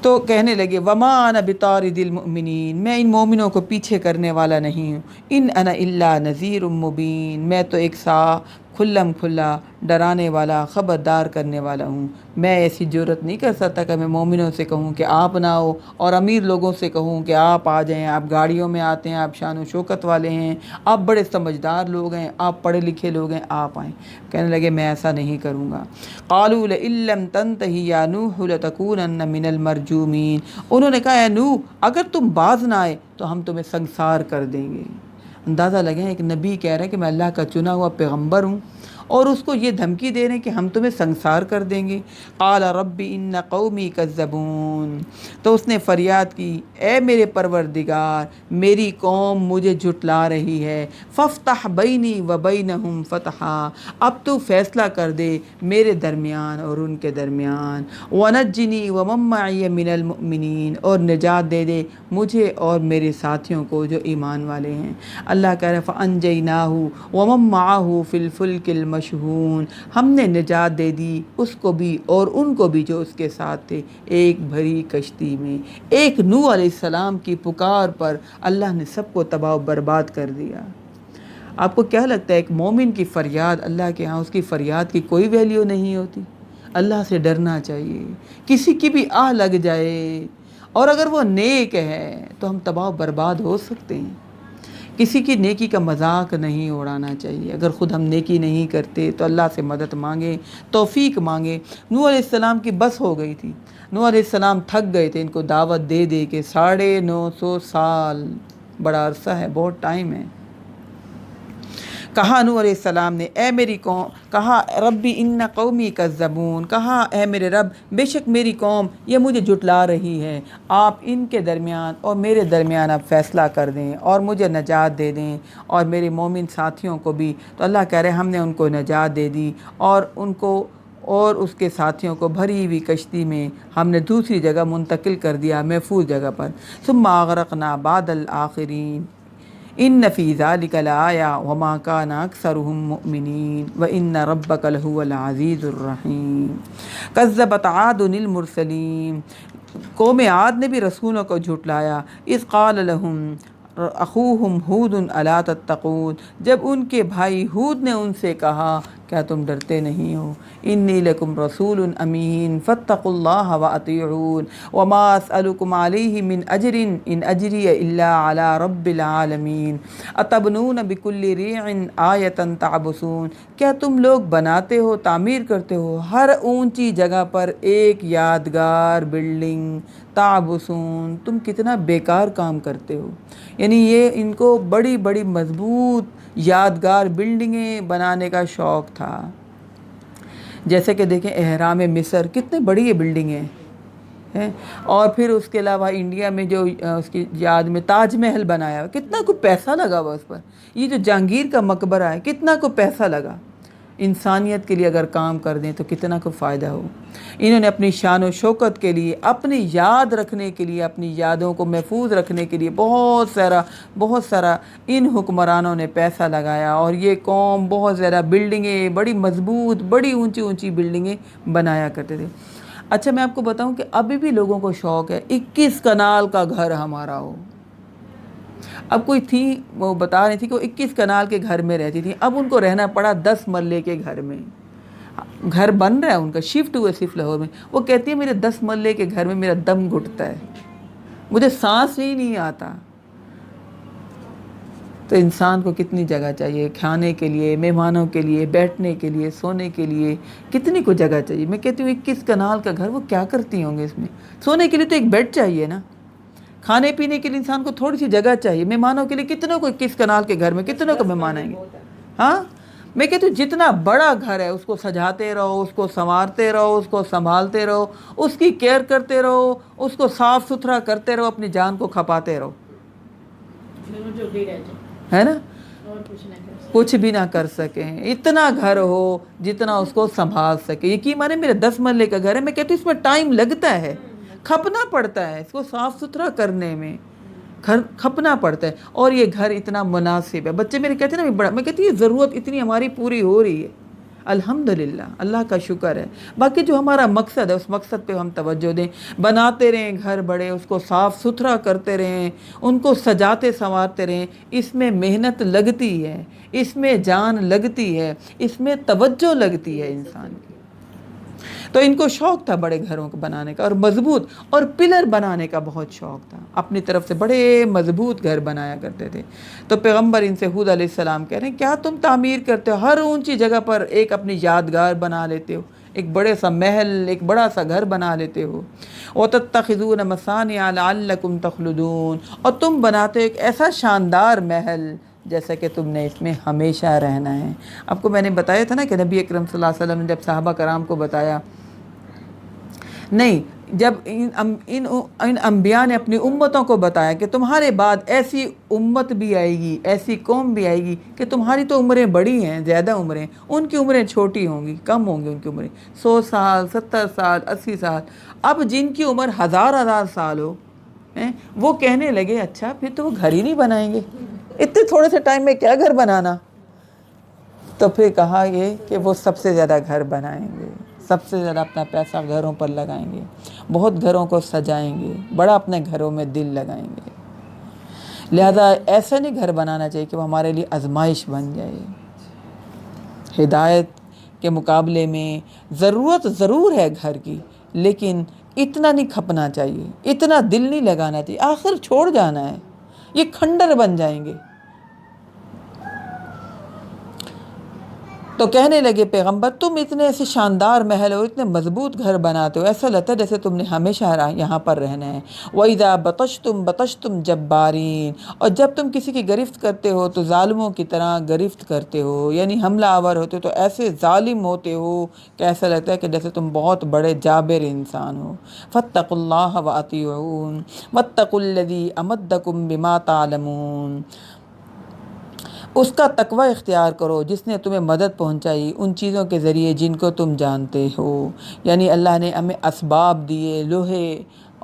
Speaker 1: تو کہنے لگے وما انا بطارد المؤمنین، میں ان مومنوں کو پیچھے کرنے والا نہیں ہوں، ان انا الا نذیر مبین، میں تو ایک کھلم کھلا ڈرانے والا، خبردار کرنے والا ہوں۔ میں ایسی جرت نہیں کر سکتا کہ میں مومنوں سے کہوں کہ آپ نہ ہو، اور امیر لوگوں سے کہوں کہ آپ آ جائیں، آپ گاڑیوں میں آتے ہیں، آپ شان و شوکت والے ہیں، آپ بڑے سمجھدار لوگ ہیں، آپ پڑھے لکھے لوگ ہیں، آپ آئیں۔ کہنے لگے میں ایسا نہیں کروں گا۔ قالوا لئن لم تنتہی یا نوح لتکونن من المرجومین، انہوں نے کہا اے نوح اگر تم باز نہ آئے تو ہم تمہیں سنسار کر دیں گے۔ اندازہ لگیں، ایک نبی کہہ رہا ہے کہ میں اللہ کا چنا ہوا پیغمبر ہوں، اور اس کو یہ دھمکی دے رہے ہیں کہ ہم تمہیں سنسار کر دیں گے۔ قال رب ان قومی کذبون، تو اس نے فریاد کی اے میرے پروردگار میری قوم مجھے جھٹلا رہی ہے، فافتح بینی و بینہم فتحا، اب تو فیصلہ کر دے میرے درمیان اور ان کے درمیان، ونجنی ومن معی من المؤمنین، اور نجات دے دے مجھے اور میرے ساتھیوں کو جو ایمان والے ہیں۔ اللہ کہہ رہا ہے فانجیناہ ومن معہ فی الفلک المشحون، ہم نے نجات دے دی اس کو بھی اور ان کو بھی جو اس کے ساتھ تھے، ایک بھری کشتی میں۔ ایک نوح علیہ السلام کی پکار پر اللہ نے سب کو تباہ و برباد کر دیا۔ آپ کو کیا لگتا ہے ایک مومن کی فریاد اللہ کے ہاں، اس کی فریاد کی کوئی ویلیو نہیں ہوتی؟ اللہ سے ڈرنا چاہیے، کسی کی بھی آہ لگ جائے، اور اگر وہ نیک ہے تو ہم تباہ و برباد ہو سکتے ہیں۔ کسی کی نیکی کا مذاق نہیں اڑانا چاہیے، اگر خود ہم نیکی نہیں کرتے تو اللہ سے مدد مانگیں، توفیق مانگیں۔ نوح علیہ السلام کی بس ہو گئی تھی، نوح علیہ السلام تھک گئے تھے ان کو دعوت دے دے کے، 950 سال بڑا عرصہ ہے، بہت ٹائم ہے۔ کہا نوح علیہ السلام نے اے میری قوم، کہا ربی ان قومی کذبون، کہا اے میرے رب بے شک میری قوم یہ مجھے جھٹلا رہی ہے، آپ ان کے درمیان اور میرے درمیان آپ فیصلہ کر دیں اور مجھے نجات دے دیں اور میرے مومن ساتھیوں کو بھی۔ تو اللہ کہہ رہے ہم نے ان کو نجات دے دی، اور ان کو اور اس کے ساتھیوں کو بھری ہوئی کشتی میں ہم نے دوسری جگہ منتقل کر دیا، محفوظ جگہ پر۔ ثم اغرقنا بعد الآخرین ان فی ذلک لآیہ وما کان اکثرهم مؤمنین وان ربک لہو العزیز الرحیم۔ کذبت عاد المرسلین، قوم عاد نے بھی رسولوں کو جھٹلایا۔ اذ قال لهم اخوہم ہود الا تتقون، جب ان کے بھائی ہود نے ان سے کہا کیا تم ڈرتے نہیں ہو؟ انی لکم رسول امین فاتقوا اللہ واطیعون وما اسألکم علیہ من اجر ان اجری الا علی رب العالمین اتبنون بکل ریع آیۃ تعبثون، کیا تم لوگ بناتے ہو، تعمیر کرتے ہو ہر اونچی جگہ پر ایک یادگار بلڈنگ، تعبثون تم کتنا بیکار کام کرتے ہو۔ یعنی یہ ان کو بڑی بڑی مضبوط یادگار بلڈنگیں بنانے کا شوق تھا. جیسے کہ دیکھیں اہرام مصر کتنے بڑی یہ بلڈنگیں ہیں. اور پھر اس کے علاوہ انڈیا میں جو اس کی یاد میں تاج محل بنایا ہوا، کتنا کو پیسہ لگا ہوا اس پر. یہ جو جہانگیر کا مقبرہ ہے کتنا کو پیسہ لگا. انسانیت کے لیے اگر کام کر دیں تو کتنا کو فائدہ ہو. انہوں نے اپنی شان و شوکت کے لیے، اپنی یاد رکھنے کے لیے، اپنی یادوں کو محفوظ رکھنے کے لیے بہت سارا ان حکمرانوں نے پیسہ لگایا. اور یہ قوم بہت زیادہ بلڈنگیں، بڑی مضبوط، بڑی اونچی اونچی بلڈنگیں بنایا کرتے تھے. اچھا میں آپ کو بتاؤں کہ ابھی بھی لوگوں کو شوق ہے 21 کنال کا گھر ہمارا ہو. اب کوئی تھی وہ بتا رہی تھی کہ وہ 21 کنال کے گھر میں رہتی تھی، اب ان کو رہنا پڑا 10 مرلے کے گھر میں. گھر بن رہا ہے ان کا، شفٹ ہوئے صرف لاہور میں. وہ کہتی ہے میرے 10 مرلے کے گھر میں میرا دم گھٹتا ہے، مجھے سانس ہی نہیں آتا. تو انسان کو کتنی جگہ چاہیے کھانے کے لیے، مہمانوں کے لیے، بیٹھنے کے لیے، سونے کے لیے، کتنی کو جگہ چاہیے. میں کہتی ہوں 21 کنال کا گھر وہ کیا کرتی ہوں گے اس میں. سونے کے لیے تو ایک بیڈ چاہیے نا، کھانے پینے کے لیے انسان کو تھوڑی سی جگہ چاہیے. مہمانوں کے لیے کتنوں کو 21 کنال کے گھر میں کتنوں کو مہمان آئیں گے. ہاں میں کہتی ہوں جتنا بڑا گھر ہے اس کو سجاتے رہو، اس کو سنوارتے رہو، اس کو سنبھالتے رہو، اس کی کیئر کرتے رہو، اس کو صاف ستھرا کرتے رہو، اپنی جان کو کھپاتے رہو، ہے نا. کچھ بھی نہ کر سکیں، اتنا گھر ہو جتنا اس کو سنبھال سکے. یقین مانے میرے 10 مرلے کا گھر ہے، میں کہتی ہوں اس میں ٹائم لگتا ہے، کھپنا پڑتا ہے، اس کو صاف ستھرا کرنے میں کھپنا پڑتا ہے. اور یہ گھر اتنا مناسب ہے. بچے میرے کہتے ہیں نا بڑا، میں کہتی ہوں یہ ضرورت اتنی ہماری پوری ہو رہی ہے، الحمدللہ، اللہ کا شکر ہے. باقی جو ہمارا مقصد ہے اس مقصد پہ ہم توجہ دیں. بناتے رہیں گھر بڑے، اس کو صاف ستھرا کرتے رہیں، ان کو سجاتے سنوارتے رہیں. اس میں محنت لگتی ہے، اس میں جان لگتی ہے، اس میں توجہ لگتی ہے انسان کی. تو ان کو شوق تھا بڑے گھروں کو بنانے کا، اور مضبوط اور پلر بنانے کا بہت شوق تھا. اپنی طرف سے بڑے مضبوط گھر بنایا کرتے تھے. تو پیغمبر ان سے ہود علیہ السلام کہہ رہے ہیں کیا تم تعمیر کرتے ہو، ہر اونچی جگہ پر ایک اپنی یادگار بنا لیتے ہو، ایک بڑے سا محل، ایک بڑا سا گھر بنا لیتے ہو. وَتَتَّخِذُونَ مَصَانِعَ لَعَلَّكُمْ تَخْلُدُونَ، اور تم بناتے ہو ایک ایسا شاندار محل جیسا کہ تم نے اس میں ہمیشہ رہنا ہے. آپ کو میں نے بتایا تھا نا کہ نبی اکرم صلی اللہ علیہ وسلم نے جب صحابہ کرام کو بتایا، نہیں، جب ان انبیاء نے اپنی امتوں کو بتایا کہ تمہارے بعد ایسی امت بھی آئے گی، ایسی قوم بھی آئے گی کہ تمہاری تو عمریں بڑی ہیں، زیادہ عمریں، ان کی عمریں چھوٹی ہوں گی، کم ہوں گی ان کی عمریں، 100 سال، 70 سال، 80 سال. اب جن کی عمر ہزار سال ہو، وہ کہنے لگے اچھا پھر تو وہ گھر ہی نہیں بنائیں گے، اتنے تھوڑے سے ٹائم میں کیا گھر بنانا. تو پھر کہا یہ کہ وہ سب سے زیادہ گھر بنائیں گے، سب سے زیادہ اپنا پیسہ گھروں پر لگائیں گے، بہت گھروں کو سجائیں گے، بڑا اپنے گھروں میں دل لگائیں گے. لہذا ایسا نہیں گھر بنانا چاہیے کہ وہ ہمارے لیے آزمائش بن جائے. ہدایت کے مقابلے میں ضرورت ضرور ہے گھر کی، لیکن اتنا نہیں کھپنا چاہیے، اتنا دل نہیں لگانا چاہیے، آخر چھوڑ جانا ہے، یہ کھنڈر بن جائیں گے. تو کہنے لگے پیغمبر تم اتنے ایسے شاندار محل اور اتنے مضبوط گھر بناتے ہو، ایسا لگتا ہے جیسے تم نے ہمیشہ یہاں پر رہنا ہے. وَإِذَا بَطَشْتُمْ جَبَّارِينَ، اور جب تم کسی کی گرفت کرتے ہو تو ظالموں کی طرح گرفت کرتے ہو، یعنی حملہ آور ہوتے ہو تو ایسے ظالم ہوتے ہو کہ ایسا لگتا ہے کہ جیسے تم بہت بڑے جابر انسان ہو. فَاتَّقُوا اللَّهَ وَأَطِيعُونِ وَاتَّقُوا الَّذِي أَمَدَّكُم بِمَا تَعْلَمُونَ، اس کا تقوی اختیار کرو جس نے تمہیں مدد پہنچائی ان چیزوں کے ذریعے جن کو تم جانتے ہو. یعنی اللہ نے ہمیں اسباب دیے، لوہے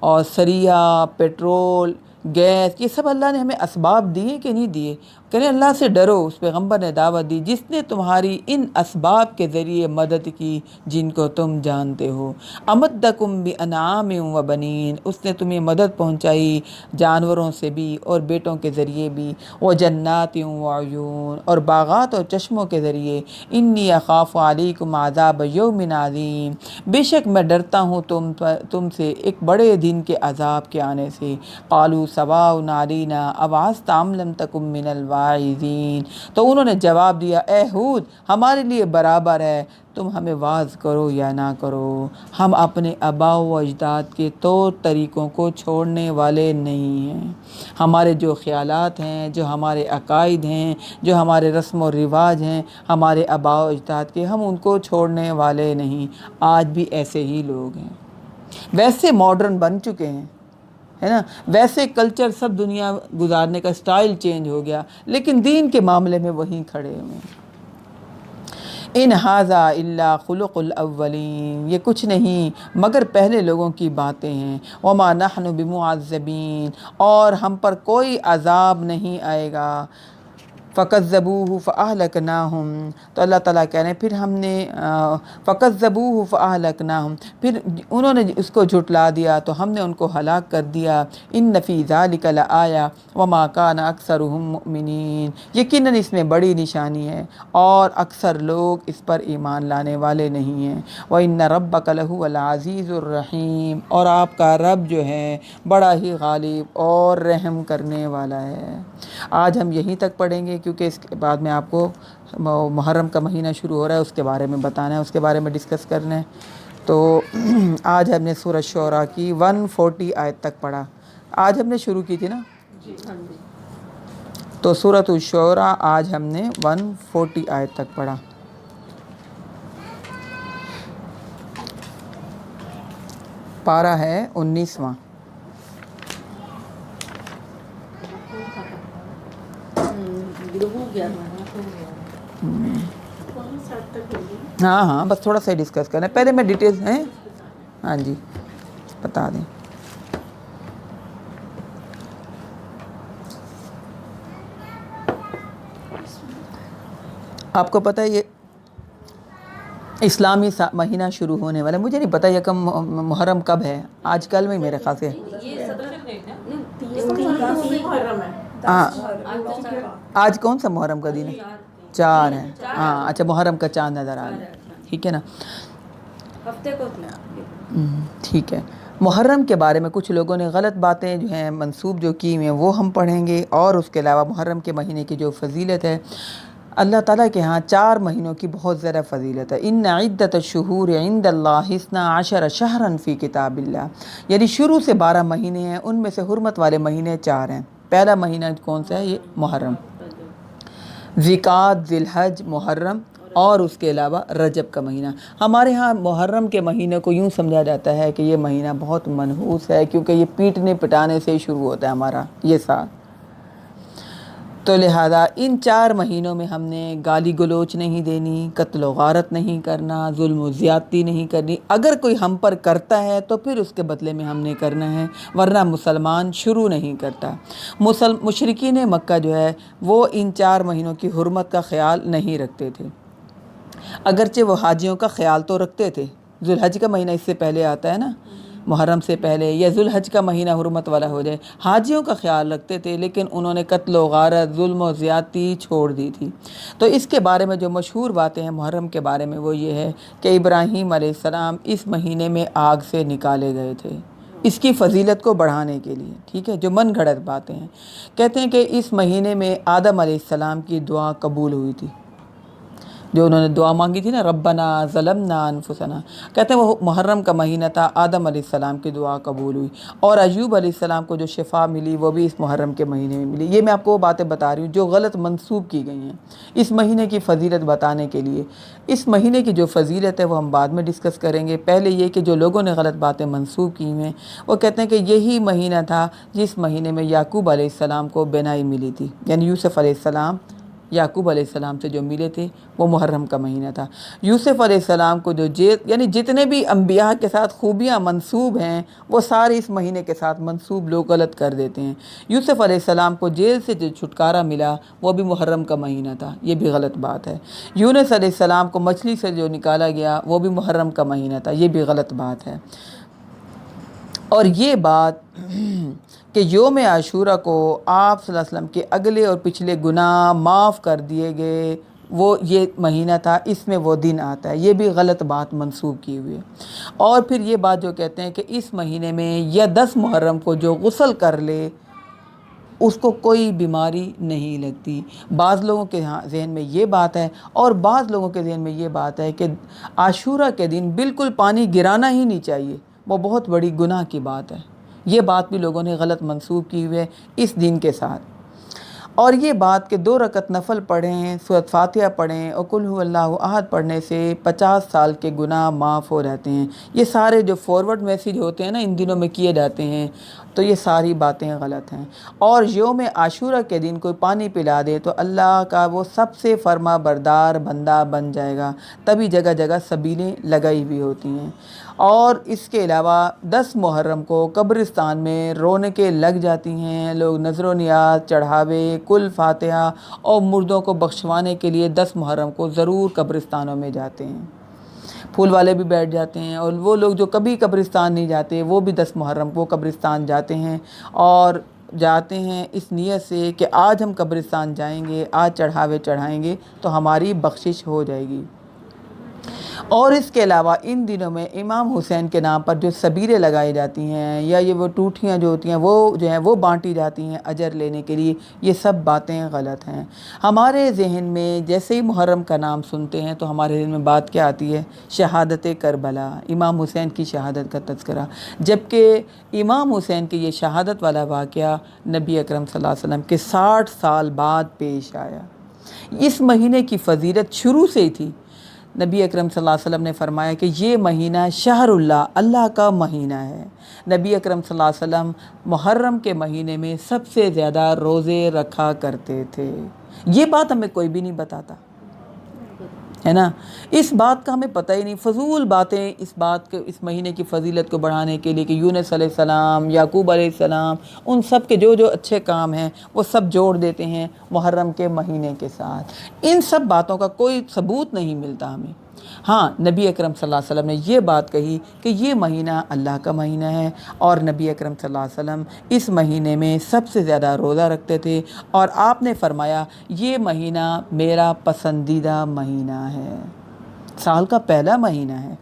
Speaker 1: اور سریا، پیٹرول، گیس، یہ سب اللہ نے ہمیں اسباب دیے کہ نہیں دیے. کہنے اللہ سے ڈرو. اس پیغمبر نے دعوت دی جس نے تمہاری ان اسباب کے ذریعے مدد کی جن کو تم جانتے ہو. امدکم بانعام و بنین، اس نے تمہیں مدد پہنچائی جانوروں سے بھی اور بیٹوں کے ذریعے بھی. وجنات وعیون، اور باغات اور چشموں کے ذریعے. انی اخاف علیکم عذاب یوم عظیم، بے شک میں ڈرتا ہوں تم سے ایک بڑے دن کے عذاب کے آنے سے. قالوا سواء علینا ابعثت ام لم تکن من الوارثین، واعظین، تو انہوں نے جواب دیا اے ہود ہمارے لیے برابر ہے تم ہمیں واعظ کرو یا نہ کرو، ہم اپنے آباء و اجداد کے طور طریقوں کو چھوڑنے والے نہیں ہیں، ہمارے جو خیالات ہیں، جو ہمارے عقائد ہیں، جو ہمارے رسم و رواج ہیں ہمارے آباء و اجداد کے، ہم ان کو چھوڑنے والے نہیں۔ آج بھی ایسے ہی لوگ ہیں، ویسے ماڈرن بن چکے ہیں، ہے نا، ویسے کلچر سب دنیا گزارنے کا سٹائل چینج ہو گیا، لیکن دین کے معاملے میں وہیں کھڑے ہوئے ہیں۔ ان ھذا الا خلق الاولین، یہ کچھ نہیں مگر پہلے لوگوں کی باتیں ہیں۔ وما نحن بمعذبین، اور ہم پر کوئی عذاب نہیں آئے گا۔ فکذبوہ فاہلکناہم، تو اللہ تعالیٰ کہہ رہے ہیں پھر ہم نے فکذبوہ فاہلکناہم، پھر انہوں نے اس کو جھٹلا دیا تو ہم نے ان کو ہلاک کر دیا۔ ان فی ذلک لآیہ وما کان اکثرہم مؤمنین، یقیناً اس میں بڑی نشانی ہے اور اکثر لوگ اس پر ایمان لانے والے نہیں ہیں۔ وَإِنَّ رَبَّكَ لَهُوَ الْعَزِيزُ الرَّحِيمُ، اور آپ کا رب جو ہے بڑا ہی غالب اور رحم کرنے والا ہے۔ آج ہم یہیں تک پڑھیں گے کیونکہ اس کے بعد میں آپ کو محرم کا مہینہ شروع ہو رہا ہے، اس کے بارے میں بتانا ہے، اس کے بارے میں ڈسکس کرنا ہے۔ تو آج ہم نے سورۃ شعراء کی 140 آیت تک پڑھا، آج ہم نے شروع کی تھی نا، تو سورۃ الشعراء آج ہم نے 140 آیت تک پڑھا۔ پارہ ہے 19واں۔ ہاں ہاں بس تھوڑا سا ڈسکس کرنا ہے، پہلے میں ڈیٹیلز ہیں، ہاں جی بتا دیں۔ آپ کو پتہ ہے یہ اسلامی مہینہ شروع ہونے والا ہے، مجھے نہیں پتہ یکم محرم کب ہے، آج کل میں میرے خیال سے ہاں آج کون سا محرم کا دن ہے؟ 4 ہے، ہاں اچھا محرم کا چاند نظر آ گیا، ٹھیک ہے نا، ٹھیک ہے۔ محرم کے بارے میں کچھ لوگوں نے غلط باتیں جو ہیں منسوب جو کی ہوئی ہیں وہ ہم پڑھیں گے، اور اس کے علاوہ محرم کے مہینے کی جو فضیلت ہے، اللہ تعالیٰ کے ہاں 4 مہینوں کی بہت زیادہ فضیلت ہے۔ ان عدۃ الشہور عند اللہ 12 شہرا فی کتاب اللہ، یعنی شروع سے 12 مہینے ہیں، ان میں سے حرمت والے مہینے 4 ہیں۔ پہلا مہینہ کون سا ہے؟ یہ محرم، ذوالقعدہ، ذی الحج، محرم، اور اس کے علاوہ رجب کا مہینہ۔ ہمارے ہاں محرم کے مہینے کو یوں سمجھا جاتا ہے کہ یہ مہینہ بہت منحوس ہے کیونکہ یہ پیٹنے پٹانے سے شروع ہوتا ہے ہمارا یہ سال، تو لہذا ان 4 مہینوں میں ہم نے گالی گلوچ نہیں دینی، قتل و غارت نہیں کرنا، ظلم و زیادتی نہیں کرنی، اگر کوئی ہم پر کرتا ہے تو پھر اس کے بدلے میں ہم نے کرنا ہے، ورنہ مسلمان شروع نہیں کرتا۔ مشرکین مکہ جو ہے وہ ان 4 مہینوں کی حرمت کا خیال نہیں رکھتے تھے، اگرچہ وہ حاجیوں کا خیال تو رکھتے تھے۔ ذوالحج کا مہینہ اس سے پہلے آتا ہے نا، محرم سے پہلے، یا ذوالحج کا مہینہ حرمت والا ہو جائے، حاجیوں کا خیال رکھتے تھے، لیکن انہوں نے قتل و غارت، ظلم و زیادتی چھوڑ دی تھی۔ تو اس کے بارے میں جو مشہور باتیں ہیں محرم کے بارے میں وہ یہ ہے کہ ابراہیم علیہ السلام اس مہینے میں آگ سے نکالے گئے تھے، اس کی فضیلت کو بڑھانے کے لیے، ٹھیک ہے، جو من گھڑت باتیں ہیں۔ کہتے ہیں کہ اس مہینے میں آدم علیہ السلام کی دعا قبول ہوئی تھی، جو انہوں نے دعا مانگی تھی نا، ربنا ظلمنا انفسنا، کہتے ہیں وہ محرم کا مہینہ تھا، آدم علیہ السلام کی دعا قبول ہوئی، اور ایوب علیہ السلام کو جو شفا ملی وہ بھی اس محرم کے مہینے میں ملی۔ یہ میں آپ کو وہ باتیں بتا رہی ہوں جو غلط منسوب کی گئی ہیں اس مہینے کی فضیلت بتانے کے لیے۔ اس مہینے کی جو فضیلت ہے وہ ہم بعد میں ڈسکس کریں گے، پہلے یہ کہ جو لوگوں نے غلط باتیں منسوب کی ہیں وہ کہتے ہیں کہ یہی مہینہ تھا جس مہینے میں یعقوب علیہ السلام کو بینائی ملی تھی، یعنی یوسف علیہ السلام یعقوب علیہ السلام سے جو ملے تھے وہ محرم کا مہینہ تھا۔ یوسف علیہ السلام کو جو جیل، یعنی جتنے بھی انبیاء کے ساتھ خوبیاں منسوب ہیں وہ سارے اس مہینے کے ساتھ منسوب لوگ غلط کر دیتے ہیں۔ یوسف علیہ السلام کو جیل سے جو چھٹکارا ملا وہ بھی محرم کا مہینہ تھا، یہ بھی غلط بات ہے۔ یونس علیہ السلام کو مچھلی سے جو نکالا گیا وہ بھی محرم کا مہینہ تھا، یہ بھی غلط بات ہے۔ اور یہ بات کہ یوم عاشوراء کو آپ صلی اللہ علیہ وسلم کے اگلے اور پچھلے گناہ معاف کر دیے گئے، وہ یہ مہینہ تھا، اس میں وہ دن آتا ہے، یہ بھی غلط بات منسوب کی ہوئی ہے۔ اور پھر یہ بات جو کہتے ہیں کہ اس مہینے میں یا 10 محرم کو جو غسل کر لے اس کو کوئی بیماری نہیں لگتی۔ بعض لوگوں کے ذہن میں یہ بات ہے اور بعض لوگوں کے ذہن میں یہ بات ہے کہ عاشورہ کے دن بالکل پانی گرانا ہی نہیں چاہیے، وہ بہت بڑی گناہ کی بات ہے۔ یہ بات بھی لوگوں نے غلط منسوب کی ہوئی ہے اس دن کے ساتھ۔ اور یہ بات کہ 2 رکعت نفل پڑھیں، سورۃ فاتحہ پڑھیں اور قل هو اللہ احد پڑھنے سے 50 سال کے گناہ معاف ہو جاتے ہیں، یہ سارے جو فارورڈ میسیج ہوتے ہیں نا ان دنوں میں کیے جاتے ہیں، تو یہ ساری باتیں غلط ہیں۔ اور یوم عاشورہ کے دن کوئی پانی پلا دے تو اللہ کا وہ سب سے فرما بردار بندہ بن جائے گا، تبھی جگہ جگہ سبیلیں لگائی ہوئی ہوتی ہیں۔ اور اس کے علاوہ 10 محرم کو قبرستان میں رونقیں لگ جاتی ہیں، لوگ نذر و نیاز، چڑھاوے، کل فاتحہ اور مردوں کو بخشوانے کے لیے 10 محرم کو ضرور قبرستانوں میں جاتے ہیں۔ پھول والے بھی بیٹھ جاتے ہیں، اور وہ لوگ جو کبھی قبرستان نہیں جاتے وہ بھی 10 محرم کو قبرستان جاتے ہیں، اور جاتے ہیں اس نیت سے کہ آج ہم قبرستان جائیں گے، آج چڑھاوے چڑھائیں گے تو ہماری بخشش ہو جائے گی۔ اور اس کے علاوہ ان دنوں میں امام حسین کے نام پر جو سبیلیں لگائی جاتی ہیں یا یہ وہ ٹوٹیاں جو ہوتی ہیں وہ بانٹی جاتی ہیں اجر لینے کے لیے، یہ سب باتیں غلط ہیں۔ ہمارے ذہن میں جیسے ہی محرم کا نام سنتے ہیں تو ہمارے ذہن میں بات کیا آتی ہے؟ شہادت کربلا، امام حسین کی شہادت کا تذکرہ، جبکہ امام حسین کی یہ شہادت والا واقعہ نبی اکرم صلی اللہ علیہ وسلم کے 60 سال بعد پیش آیا۔ اس مہینے کی فضیلت شروع سے ہی تھی۔ نبی اکرم صلی اللہ علیہ وسلم نے فرمایا کہ یہ مہینہ شہر اللہ، اللہ کا مہینہ ہے۔ نبی اکرم صلی اللہ علیہ وسلم محرم کے مہینے میں سب سے زیادہ روزے رکھا کرتے تھے۔ یہ بات ہمیں کوئی بھی نہیں بتاتا ہے نا، اس بات کا ہمیں پتہ ہی نہیں، فضول باتیں اس مہینے کی فضیلت کو بڑھانے کے لیے کہ یونس علیہ السلام، یعقوب علیہ السلام، ان سب کے جو اچھے کام ہیں وہ سب جوڑ دیتے ہیں محرم کے مہینے کے ساتھ۔ ان سب باتوں کا کوئی ثبوت نہیں ملتا ہمیں۔ ہاں، نبی اکرم صلی اللہ علیہ وسلم نے یہ بات کہی کہ یہ مہینہ اللہ کا مہینہ ہے، اور نبی اکرم صلی اللہ علیہ وسلم اس مہینے میں سب سے زیادہ روزہ رکھتے تھے، اور آپ نے فرمایا یہ مہینہ میرا پسندیدہ مہینہ ہے، سال کا پہلا مہینہ ہے،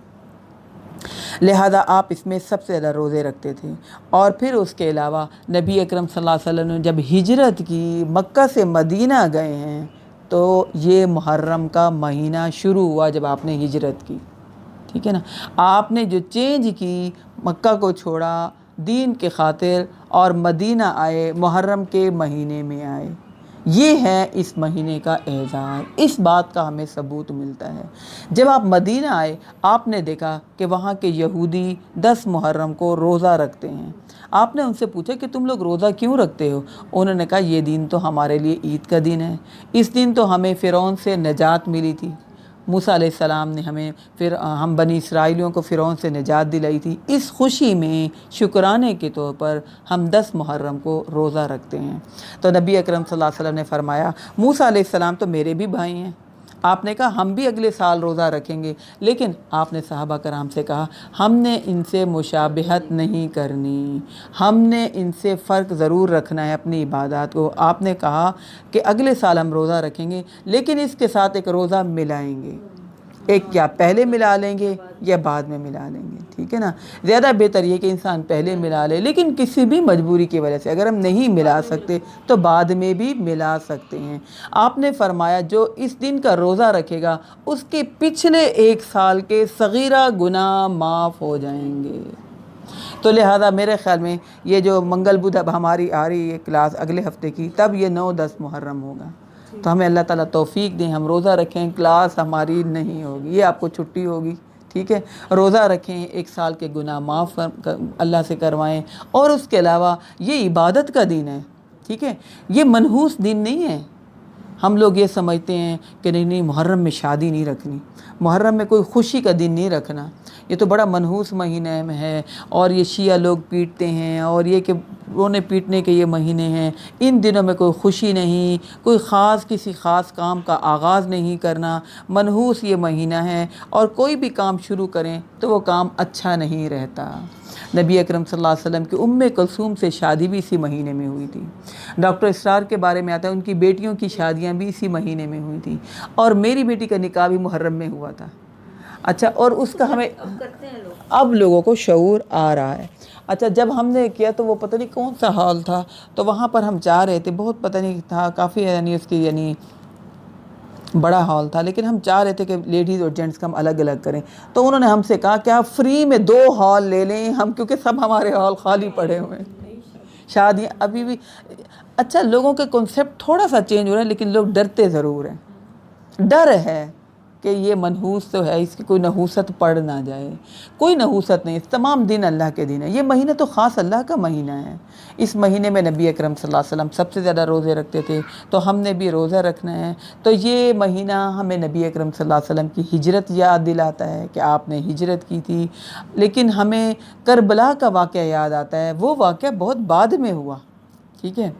Speaker 1: لہذا آپ اس میں سب سے زیادہ روزے رکھتے تھے۔ اور پھر اس کے علاوہ نبی اکرم صلی اللہ علیہ وسلم نے جب ہجرت کی، مکہ سے مدینہ گئے ہیں، تو یہ محرم کا مہینہ شروع ہوا جب آپ نے ہجرت کی، ٹھیک ہے نا۔ آپ نے جو چینج کی، مکہ کو چھوڑا دین کے خاطر اور مدینہ آئے، محرم کے مہینے میں آئے، یہ ہے اس مہینے کا اعزاز۔ اس بات کا ہمیں ثبوت ملتا ہے۔ جب آپ مدینہ آئے، آپ نے دیکھا کہ وہاں کے یہودی 10 محرم کو روزہ رکھتے ہیں۔ آپ نے ان سے پوچھا کہ تم لوگ روزہ کیوں رکھتے ہو؟ انہوں نے کہا یہ دن تو ہمارے لیے عید کا دن ہے، اس دن تو ہمیں فرعون سے نجات ملی تھی، موسیٰ علیہ السلام نے ہم بنی اسرائیلیوں کو فرعون سے نجات دلائی تھی، اس خوشی میں شکرانے کے طور پر ہم 10 محرم کو روزہ رکھتے ہیں۔ تو نبی اکرم صلی اللہ علیہ وسلم نے فرمایا موسیٰ علیہ السلام تو میرے بھی بھائی ہیں۔ آپ نے کہا ہم بھی اگلے سال روزہ رکھیں گے، لیکن آپ نے صحابہ کرام سے کہا ہم نے ان سے مشابہت نہیں کرنی، ہم نے ان سے فرق ضرور رکھنا ہے اپنی عبادات کو۔ آپ نے کہا کہ اگلے سال ہم روزہ رکھیں گے، لیکن اس کے ساتھ ایک روزہ ملائیں گے، ایک کیا پہلے ملا لیں گے یا بعد میں ملا لیں گے، ٹھیک ہے نا۔ زیادہ بہتر یہ کہ انسان پہلے ملا لے، لیکن کسی بھی مجبوری کی وجہ سے اگر ہم نہیں ملا سکتے تو بعد میں بھی ملا سکتے ہیں۔ آپ نے فرمایا جو اس دن کا روزہ رکھے گا اس کے پچھلے 1 سال کے صغیرہ گناہ معاف ہو جائیں گے۔ تو لہذا میرے خیال میں یہ جو منگل بدھ اب ہماری آ رہی ہے کلاس اگلے ہفتے کی، تب یہ 9-10 محرم ہوگا، تو ہمیں اللہ تعالیٰ توفیق دیں، ہم روزہ رکھیں، کلاس ہماری نہیں ہوگی، یہ آپ کو چھٹی ہوگی، ٹھیک ہے۔ روزہ رکھیں، 1 سال کے گناہ معاف اللہ سے کروائیں، اور اس کے علاوہ یہ عبادت کا دن ہے، ٹھیک ہے، یہ منحوس دن نہیں ہے۔ ہم لوگ یہ سمجھتے ہیں کہ نہیں محرم میں شادی نہیں رکھنی، محرم میں کوئی خوشی کا دن نہیں رکھنا، یہ تو بڑا منحوس مہینہ میں ہے، اور یہ شیعہ لوگ پیٹتے ہیں، اور یہ کہ رونے پیٹنے کے یہ مہینے ہیں، ان دنوں میں کوئی خوشی نہیں، کوئی کسی خاص کام کا آغاز نہیں کرنا، منحوس یہ مہینہ ہے، اور کوئی بھی کام شروع کریں تو وہ کام اچھا نہیں رہتا۔ نبی اکرم صلی اللہ علیہ وسلم کی ام کلثوم سے شادی بھی اسی مہینے میں ہوئی تھی، ڈاکٹر اسرار کے بارے میں آتا ہے ان کی بیٹیوں کی شادیاں بھی اسی مہینے میں ہوئی تھیں، اور میری بیٹی کا نکاح بھی محرم میں ہوا تھا۔ اچھا، اور اس کا ہمیں اب لوگوں کو شعور آ رہا ہے۔ اچھا جب ہم نے کیا تو وہ پتہ نہیں کون سا ہال تھا، تو وہاں پر ہم چاہ رہے تھے، بہت پتہ نہیں تھا کافی یعنی اس کی یعنی بڑا ہال تھا، لیکن ہم چاہ رہے تھے کہ لیڈیز اور جینٹس کا ہم الگ الگ کریں، تو انہوں نے ہم سے کہا کہ آپ فری میں 2 ہال لے لیں ہم، کیونکہ سب ہمارے ہال خالی پڑے ہوئے ہیں، شادیاں ابھی بھی۔ اچھا لوگوں کے کنسیپٹ تھوڑا سا چینج ہو رہا ہے، لیکن لوگ ڈرتے ضرور ہیں، ڈر ہے کہ یہ منحوس تو ہے، اس کی کوئی نحوست پڑ نہ جائے۔ کوئی نحوست نہیں، تمام دن اللہ کے دن ہے، یہ مہینہ تو خاص اللہ کا مہینہ ہے۔ اس مہینے میں نبی اکرم صلی اللہ علیہ وسلم سب سے زیادہ روزے رکھتے تھے، تو ہم نے بھی روزہ رکھنا ہے۔ تو یہ مہینہ ہمیں نبی اکرم صلی اللہ علیہ وسلم کی ہجرت یاد دلاتا ہے کہ آپ نے ہجرت کی تھی، لیکن ہمیں کربلا کا واقعہ یاد آتا ہے، وہ واقعہ بہت بعد میں ہوا، ٹھیک ہے۔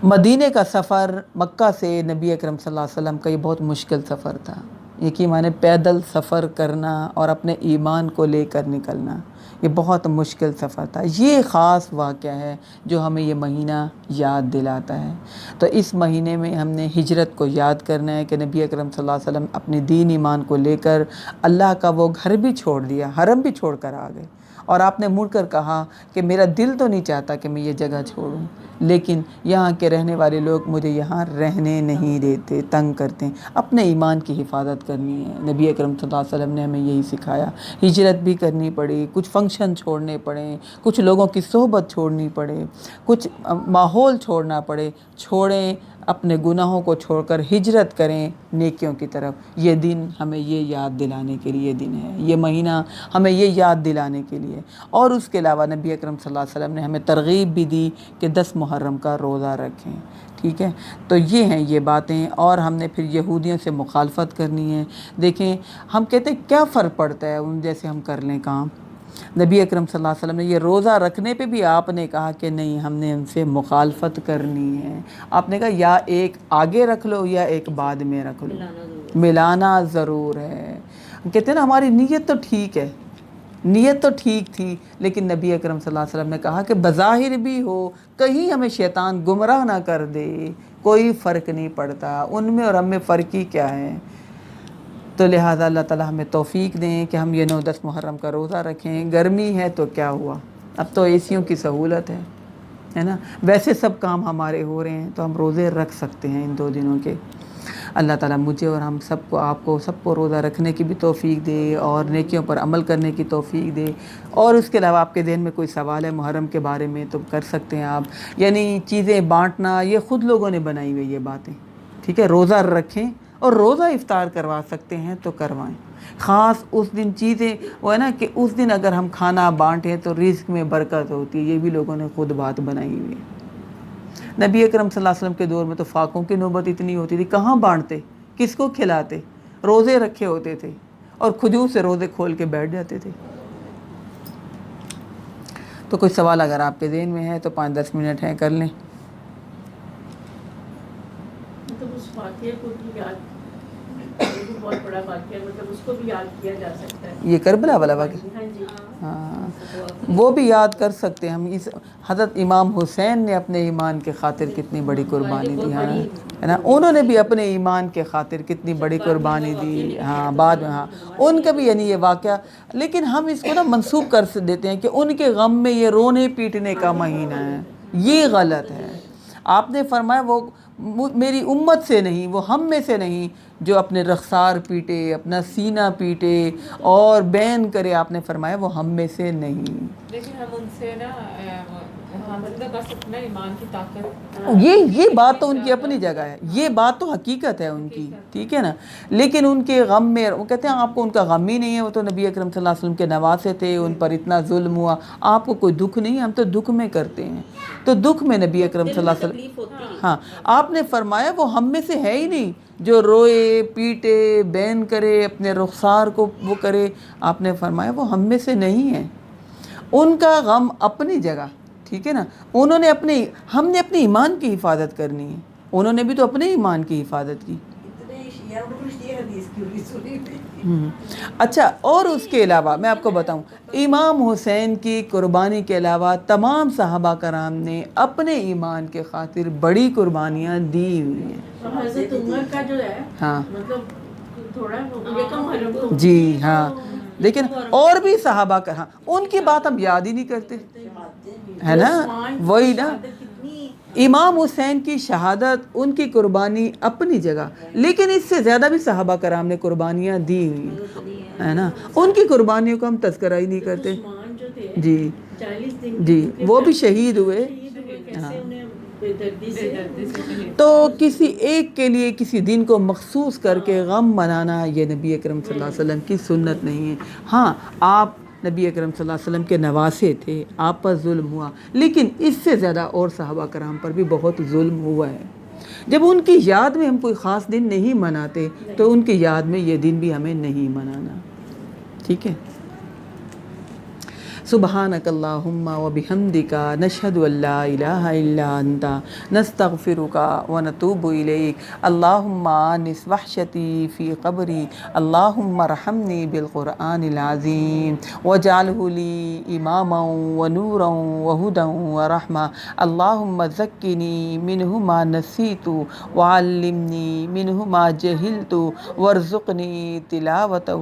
Speaker 1: مدینے کا سفر مکہ سے نبی اکرم صلی اللہ علیہ وسلم کا یہ بہت مشکل سفر تھا، یہ معنی پیدل سفر کرنا اور اپنے ایمان کو لے کر نکلنا، یہ بہت مشکل سفر تھا۔ یہ خاص واقعہ ہے جو ہمیں یہ مہینہ یاد دلاتا ہے۔ تو اس مہینے میں ہم نے ہجرت کو یاد کرنا ہے کہ نبی اکرم صلی اللہ علیہ وسلم اپنی دین ایمان کو لے کر اللہ کا وہ گھر بھی چھوڑ دیا، حرم بھی چھوڑ کر آ گئے، اور آپ نے مڑ کر کہا کہ میرا دل تو نہیں چاہتا کہ میں یہ جگہ چھوڑوں، لیکن یہاں کے رہنے والے لوگ مجھے یہاں رہنے نہیں دیتے، تنگ کرتے ہیں۔ اپنے ایمان کی حفاظت کرنی ہے، نبی اکرم صلی اللہ علیہ وسلم نے ہمیں یہی سکھایا۔ ہجرت بھی کرنی پڑی، کچھ فنکشن چھوڑنے پڑے، کچھ لوگوں کی صحبت چھوڑنی پڑے، کچھ ماحول چھوڑنا پڑے، چھوڑیں، اپنے گناہوں کو چھوڑ کر ہجرت کریں نیکیوں کی طرف۔ یہ دن ہمیں یہ یاد دلانے کے لیے دن ہے، یہ مہینہ ہمیں یہ یاد دلانے کے لیے۔ اور اس کے علاوہ نبی اکرم صلی اللہ علیہ وسلم نے ہمیں ترغیب بھی دی کہ 10 محرم کا روزہ رکھیں، ٹھیک ہے۔ تو یہ ہیں یہ باتیں، اور ہم نے پھر یہودیوں سے مخالفت کرنی ہے۔ دیکھیں ہم کہتے ہیں کیا فرق پڑتا ہے ان جیسے ہم کر لیں کام، نبی اکرم صلی اللہ علیہ وسلم نے یہ روزہ رکھنے پہ بھی آپ نے کہا کہ نہیں، ہم نے ان سے مخالفت کرنی ہے۔ آپ نے کہا یا ایک آگے رکھ لو یا ایک بعد میں رکھ لو، ملانا ضرور ہے۔ کہتے ہیں نا ہماری نیت تو ٹھیک ہے، نیت تو ٹھیک تھی، لیکن نبی اکرم صلی اللہ علیہ وسلم نے کہا کہ بظاہر بھی ہو، کہیں ہمیں شیطان گمراہ نہ کر دے، کوئی فرق نہیں پڑتا، ان میں اور ہم میں فرق ہی کیا ہے۔ تو لہٰذا اللہ تعالیٰ ہمیں توفیق دیں کہ ہم یہ 9-10 محرم کا روزہ رکھیں۔ گرمی ہے تو کیا ہوا، اب تو اے سیوں کی سہولت ہے نا، ویسے سب کام ہمارے ہو رہے ہیں تو ہم روزے رکھ سکتے ہیں ان 2 دنوں کے۔ اللہ تعالیٰ مجھے اور ہم سب کو، آپ کو سب کو روزہ رکھنے کی بھی توفیق دے اور نیکیوں پر عمل کرنے کی توفیق دے۔ اور اس کے علاوہ آپ کے ذہن میں کوئی سوال ہے محرم کے بارے میں تو کر سکتے ہیں آپ، یعنی چیزیں بانٹنا یہ خود لوگوں نے بنائی ہوئی یہ باتیں، ٹھیک ہے۔ روزہ رکھیں اور روزہ افطار کروا سکتے ہیں تو کروائیں، خاص اس دن چیزیں وہ ہے نا کہ اس دن اگر ہم کھانا بانٹیں تو رزق میں برکت ہوتی ہے، یہ بھی لوگوں نے خود بات بنائی ہوئی ہے۔ نبی اکرم صلی اللہ علیہ وسلم کے دور میں تو فاقوں کی نوبت اتنی ہوتی تھی، کہاں بانٹتے، کس کو کھلاتے، روزے رکھے ہوتے تھے اور کھجور سے روزے کھول کے بیٹھ جاتے تھے۔ تو کوئی سوال اگر آپ کے ذہن میں ہے تو 5-10 منٹ ہیں کر لیں۔
Speaker 2: مطلب اس واقعے کو بھی یاد، بہت بڑا واقعہ، مطلب اس کو بھی یاد کیا جا سکتا ہے،
Speaker 1: یہ کربلا والا واقعہ،
Speaker 2: ہاں جی،
Speaker 1: ہاں وہ بھی یاد کر سکتے ہیں ہم۔ اس حضرت امام حسین نے اپنے ایمان کے خاطر کتنی بڑی قربانی دی، ہاں ہے نا، انہوں نے بھی اپنے ایمان کے خاطر کتنی بڑی قربانی دی، ہاں بعد میں، ہاں ان کا بھی یعنی یہ واقعہ، لیکن ہم اس کو نا منسوب کر دیتے ہیں کہ ان کے غم میں یہ رونے پیٹنے کا مہینہ ہے، یہ غلط ہے۔ آپ نے فرمایا وہ میری امت سے نہیں، وہ ہم میں سے نہیں جو اپنے رخسار پیٹے، اپنا سینہ پیٹے اور بین کرے، آپ نے فرمایا وہ ہم میں سے نہیں۔
Speaker 3: لیکن ہم ان سے نا مطلب بس اپنا ایمان کی طاقت،
Speaker 1: یہ بات تو ان کی اپنی جگہ ہے، یہ بات تو حقیقت ہے ان کی، ٹھیک ہے نا، لیکن ان کے غم میں وہ کہتے ہیں آپ کو ان کا غم ہی نہیں ہے، وہ تو نبی اکرم صلی اللہ علیہ وسلم کے نواسے تھے، ان پر اتنا ظلم ہوا، آپ کو کوئی دکھ نہیں، ہم تو دکھ میں کرتے ہیں، تو دکھ میں نبی اکرم صلی اللہ علیہ وسلم، ہاں آپ نے فرمایا وہ ہم میں سے ہے ہی نہیں جو روئے پیٹے بین کرے، اپنے رخسار کو وہ کرے، آپ نے فرمایا وہ ہم میں سے نہیں ہے۔ ان کا غم اپنی جگہ، ٹھیک ہے نا، انہوں نے اپنے، ہم نے اپنے ایمان کی حفاظت کرنی ہے، انہوں نے بھی تو اپنے ایمان کی حفاظت کی۔ اچھا اور اس کے علاوہ میں آپ کو بتاؤں، امام حسین کی قربانی کے علاوہ تمام صحابہ کرام نے اپنے ایمان کے خاطر بڑی قربانیاں دی ہوئی ہیں۔
Speaker 2: حضرت عمر کا جو ہے
Speaker 1: ہاں
Speaker 2: مطلب تھوڑا یہ کم محرم کو،
Speaker 1: جی ہاں لیکن اور بھی صحابہ کا، ہاں ان کی بات ہم یاد ہی نہیں کرتے، ہے نا، وہی نا، امام حسین کی شہادت، ان کی قربانی اپنی جگہ، لیکن اس سے زیادہ بھی صحابہ کرام نے قربانیاں دی ہوئی، ہے نا، ان کی قربانیوں کو ہم تذکرہ ہی نہیں کرتے۔
Speaker 2: عثمان جو تھے
Speaker 1: جی
Speaker 2: 40 دن
Speaker 1: جی وہ بھی شہید ہوئے۔
Speaker 2: کیسے انہیں بے دردی سے
Speaker 1: تو کسی ایک کے لیے کسی دن کو مخصوص کر کے غم منانا یہ نبی اکرم صلی اللہ علیہ وسلم کی سنت نہیں ہے۔ ہاں آپ نبی اکرم صلی اللہ علیہ وسلم کے نواسے تھے، آپ پر ظلم ہوا، لیکن اس سے زیادہ اور صحابہ کرام پر بھی بہت ظلم ہوا ہے۔ جب ان کی یاد میں ہم کوئی خاص دن نہیں مناتے تو ان کی یاد میں یہ دن بھی ہمیں نہیں منانا، ٹھیک ہے۔ سبحانک اللہم و بحمدک نشہد ان لا الہ الا انت نستغفرک و نتوب الیک۔ اللہم آنس وحشتی فی قبری، اللہم ارحمنی بالقرآن العظیم واجعلہ لی اماما و نورا و ہدی و رحمہ، اللہم ذکرنی منہ ما نسیت وعلمنی منہ ما جہلت وارزقنی تلاوتہ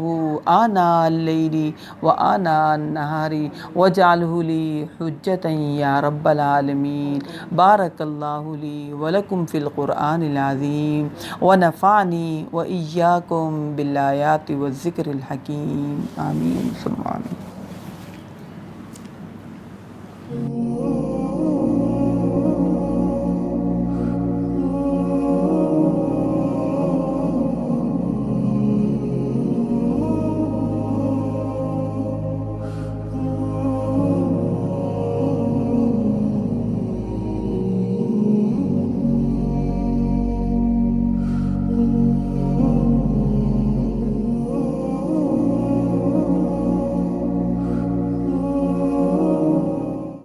Speaker 1: آناء اللیل و آناء النہار وجعلہ لی حجتا یا رب العالمین۔ بارک اللہ لی ولکم فی القرآن العظیم ونفعنی وإیاکم بالآیات والذکر الحکیم، آمین ثم آمین۔